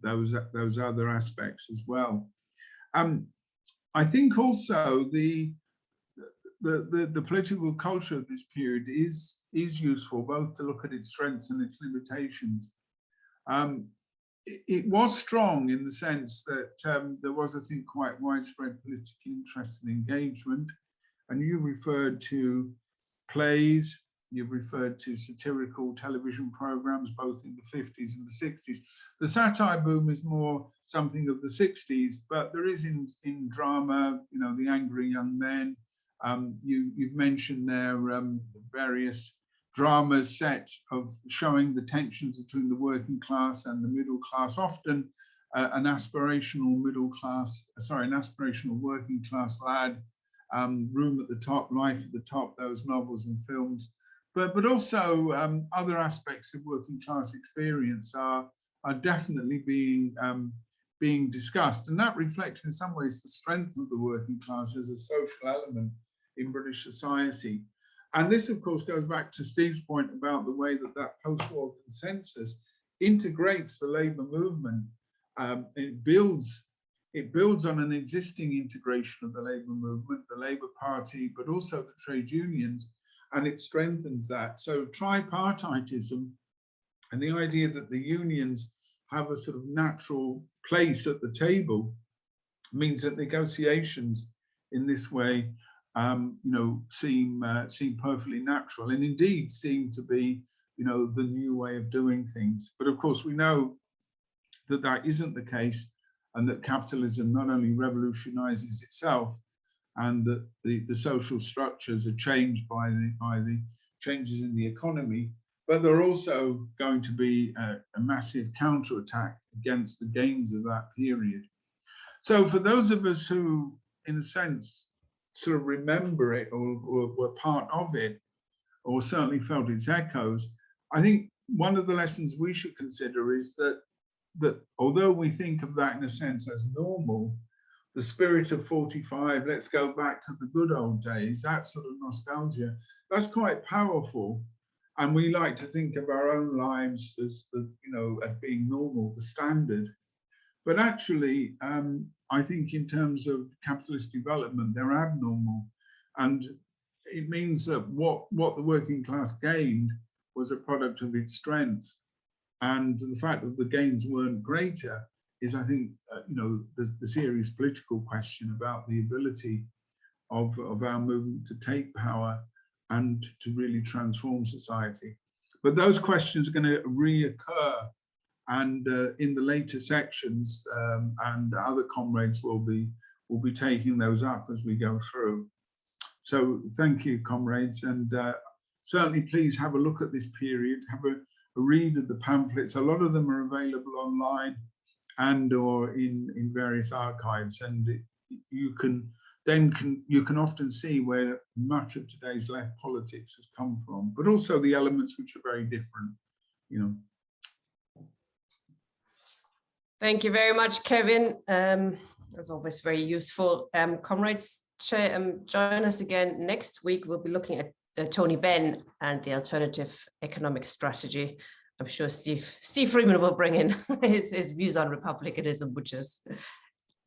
those other aspects as well. I think also the political culture of this period is useful, both to look at its strengths and its limitations. It was strong in the sense that there was, I think, quite widespread political interest and engagement. And you referred to plays, you've referred to satirical television programs, both in the 50s and the 60s. The satire boom is more something of the 60s, but there is in drama, you know, The Angry Young Men. You've mentioned there various dramas set of showing the tensions between the working class and the middle class, often an aspirational working class lad, Room at the Top, Life at the Top, those novels and films. But also other aspects of working class experience are definitely being discussed. And that reflects in some ways the strength of the working class as a social element in British society. And this, of course, goes back to Steve's point about the way that that post-war consensus integrates the labour movement. It builds on an existing integration of the labour movement, the Labour Party, but also the trade unions, and it strengthens that. So tripartitism and the idea that the unions have a sort of natural place at the table means that negotiations in this way, seem perfectly natural, and indeed seem to be, the new way of doing things. But of course, we know that that isn't the case, and that capitalism not only revolutionizes itself, and that the social structures are changed by the changes in the economy, but they're also going to be a massive counterattack against the gains of that period. So for those of us who, in a sense, sort of remember it or were part of it, or certainly felt its echoes, I think one of the lessons we should consider is that although we think of that in a sense as normal, the spirit of 45, let's go back to the good old days, that sort of nostalgia, that's quite powerful. And we like to think of our own lives as as being normal, the standard. But actually, I think in terms of capitalist development, they're abnormal. And it means that what the working class gained was a product of its strength. And the fact that the gains weren't greater is, I think, the serious political question about the ability of our movement to take power and to really transform society. But those questions are going to reoccur, and in the later sections, and other comrades will be taking those up as we go through. So thank you, comrades, and certainly please have a look at this period, have a read of the pamphlets. A lot of them are available online and or in various archives, and you can often see where much of today's left politics has come from, but also the elements which are very different, Thank you very much, Kevin. As always, very useful. Comrades, join us again next week. We'll be looking at Tony Benn and the alternative economic strategy. I'm sure Steve Freeman will bring in his views on republicanism, which is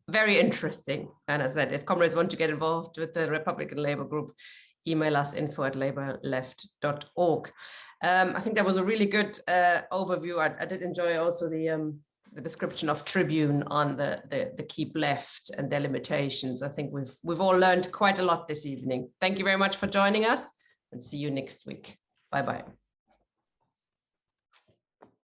very interesting. And as I said, if comrades want to get involved with the Republican Labour Group, email us info@labourleft.org. I think that was a really good overview. I did enjoy also the description of Tribune on the Keep Left and their limitations. I think we've all learned quite a lot this evening. Thank you very much for joining us, and see you next week. Bye-bye.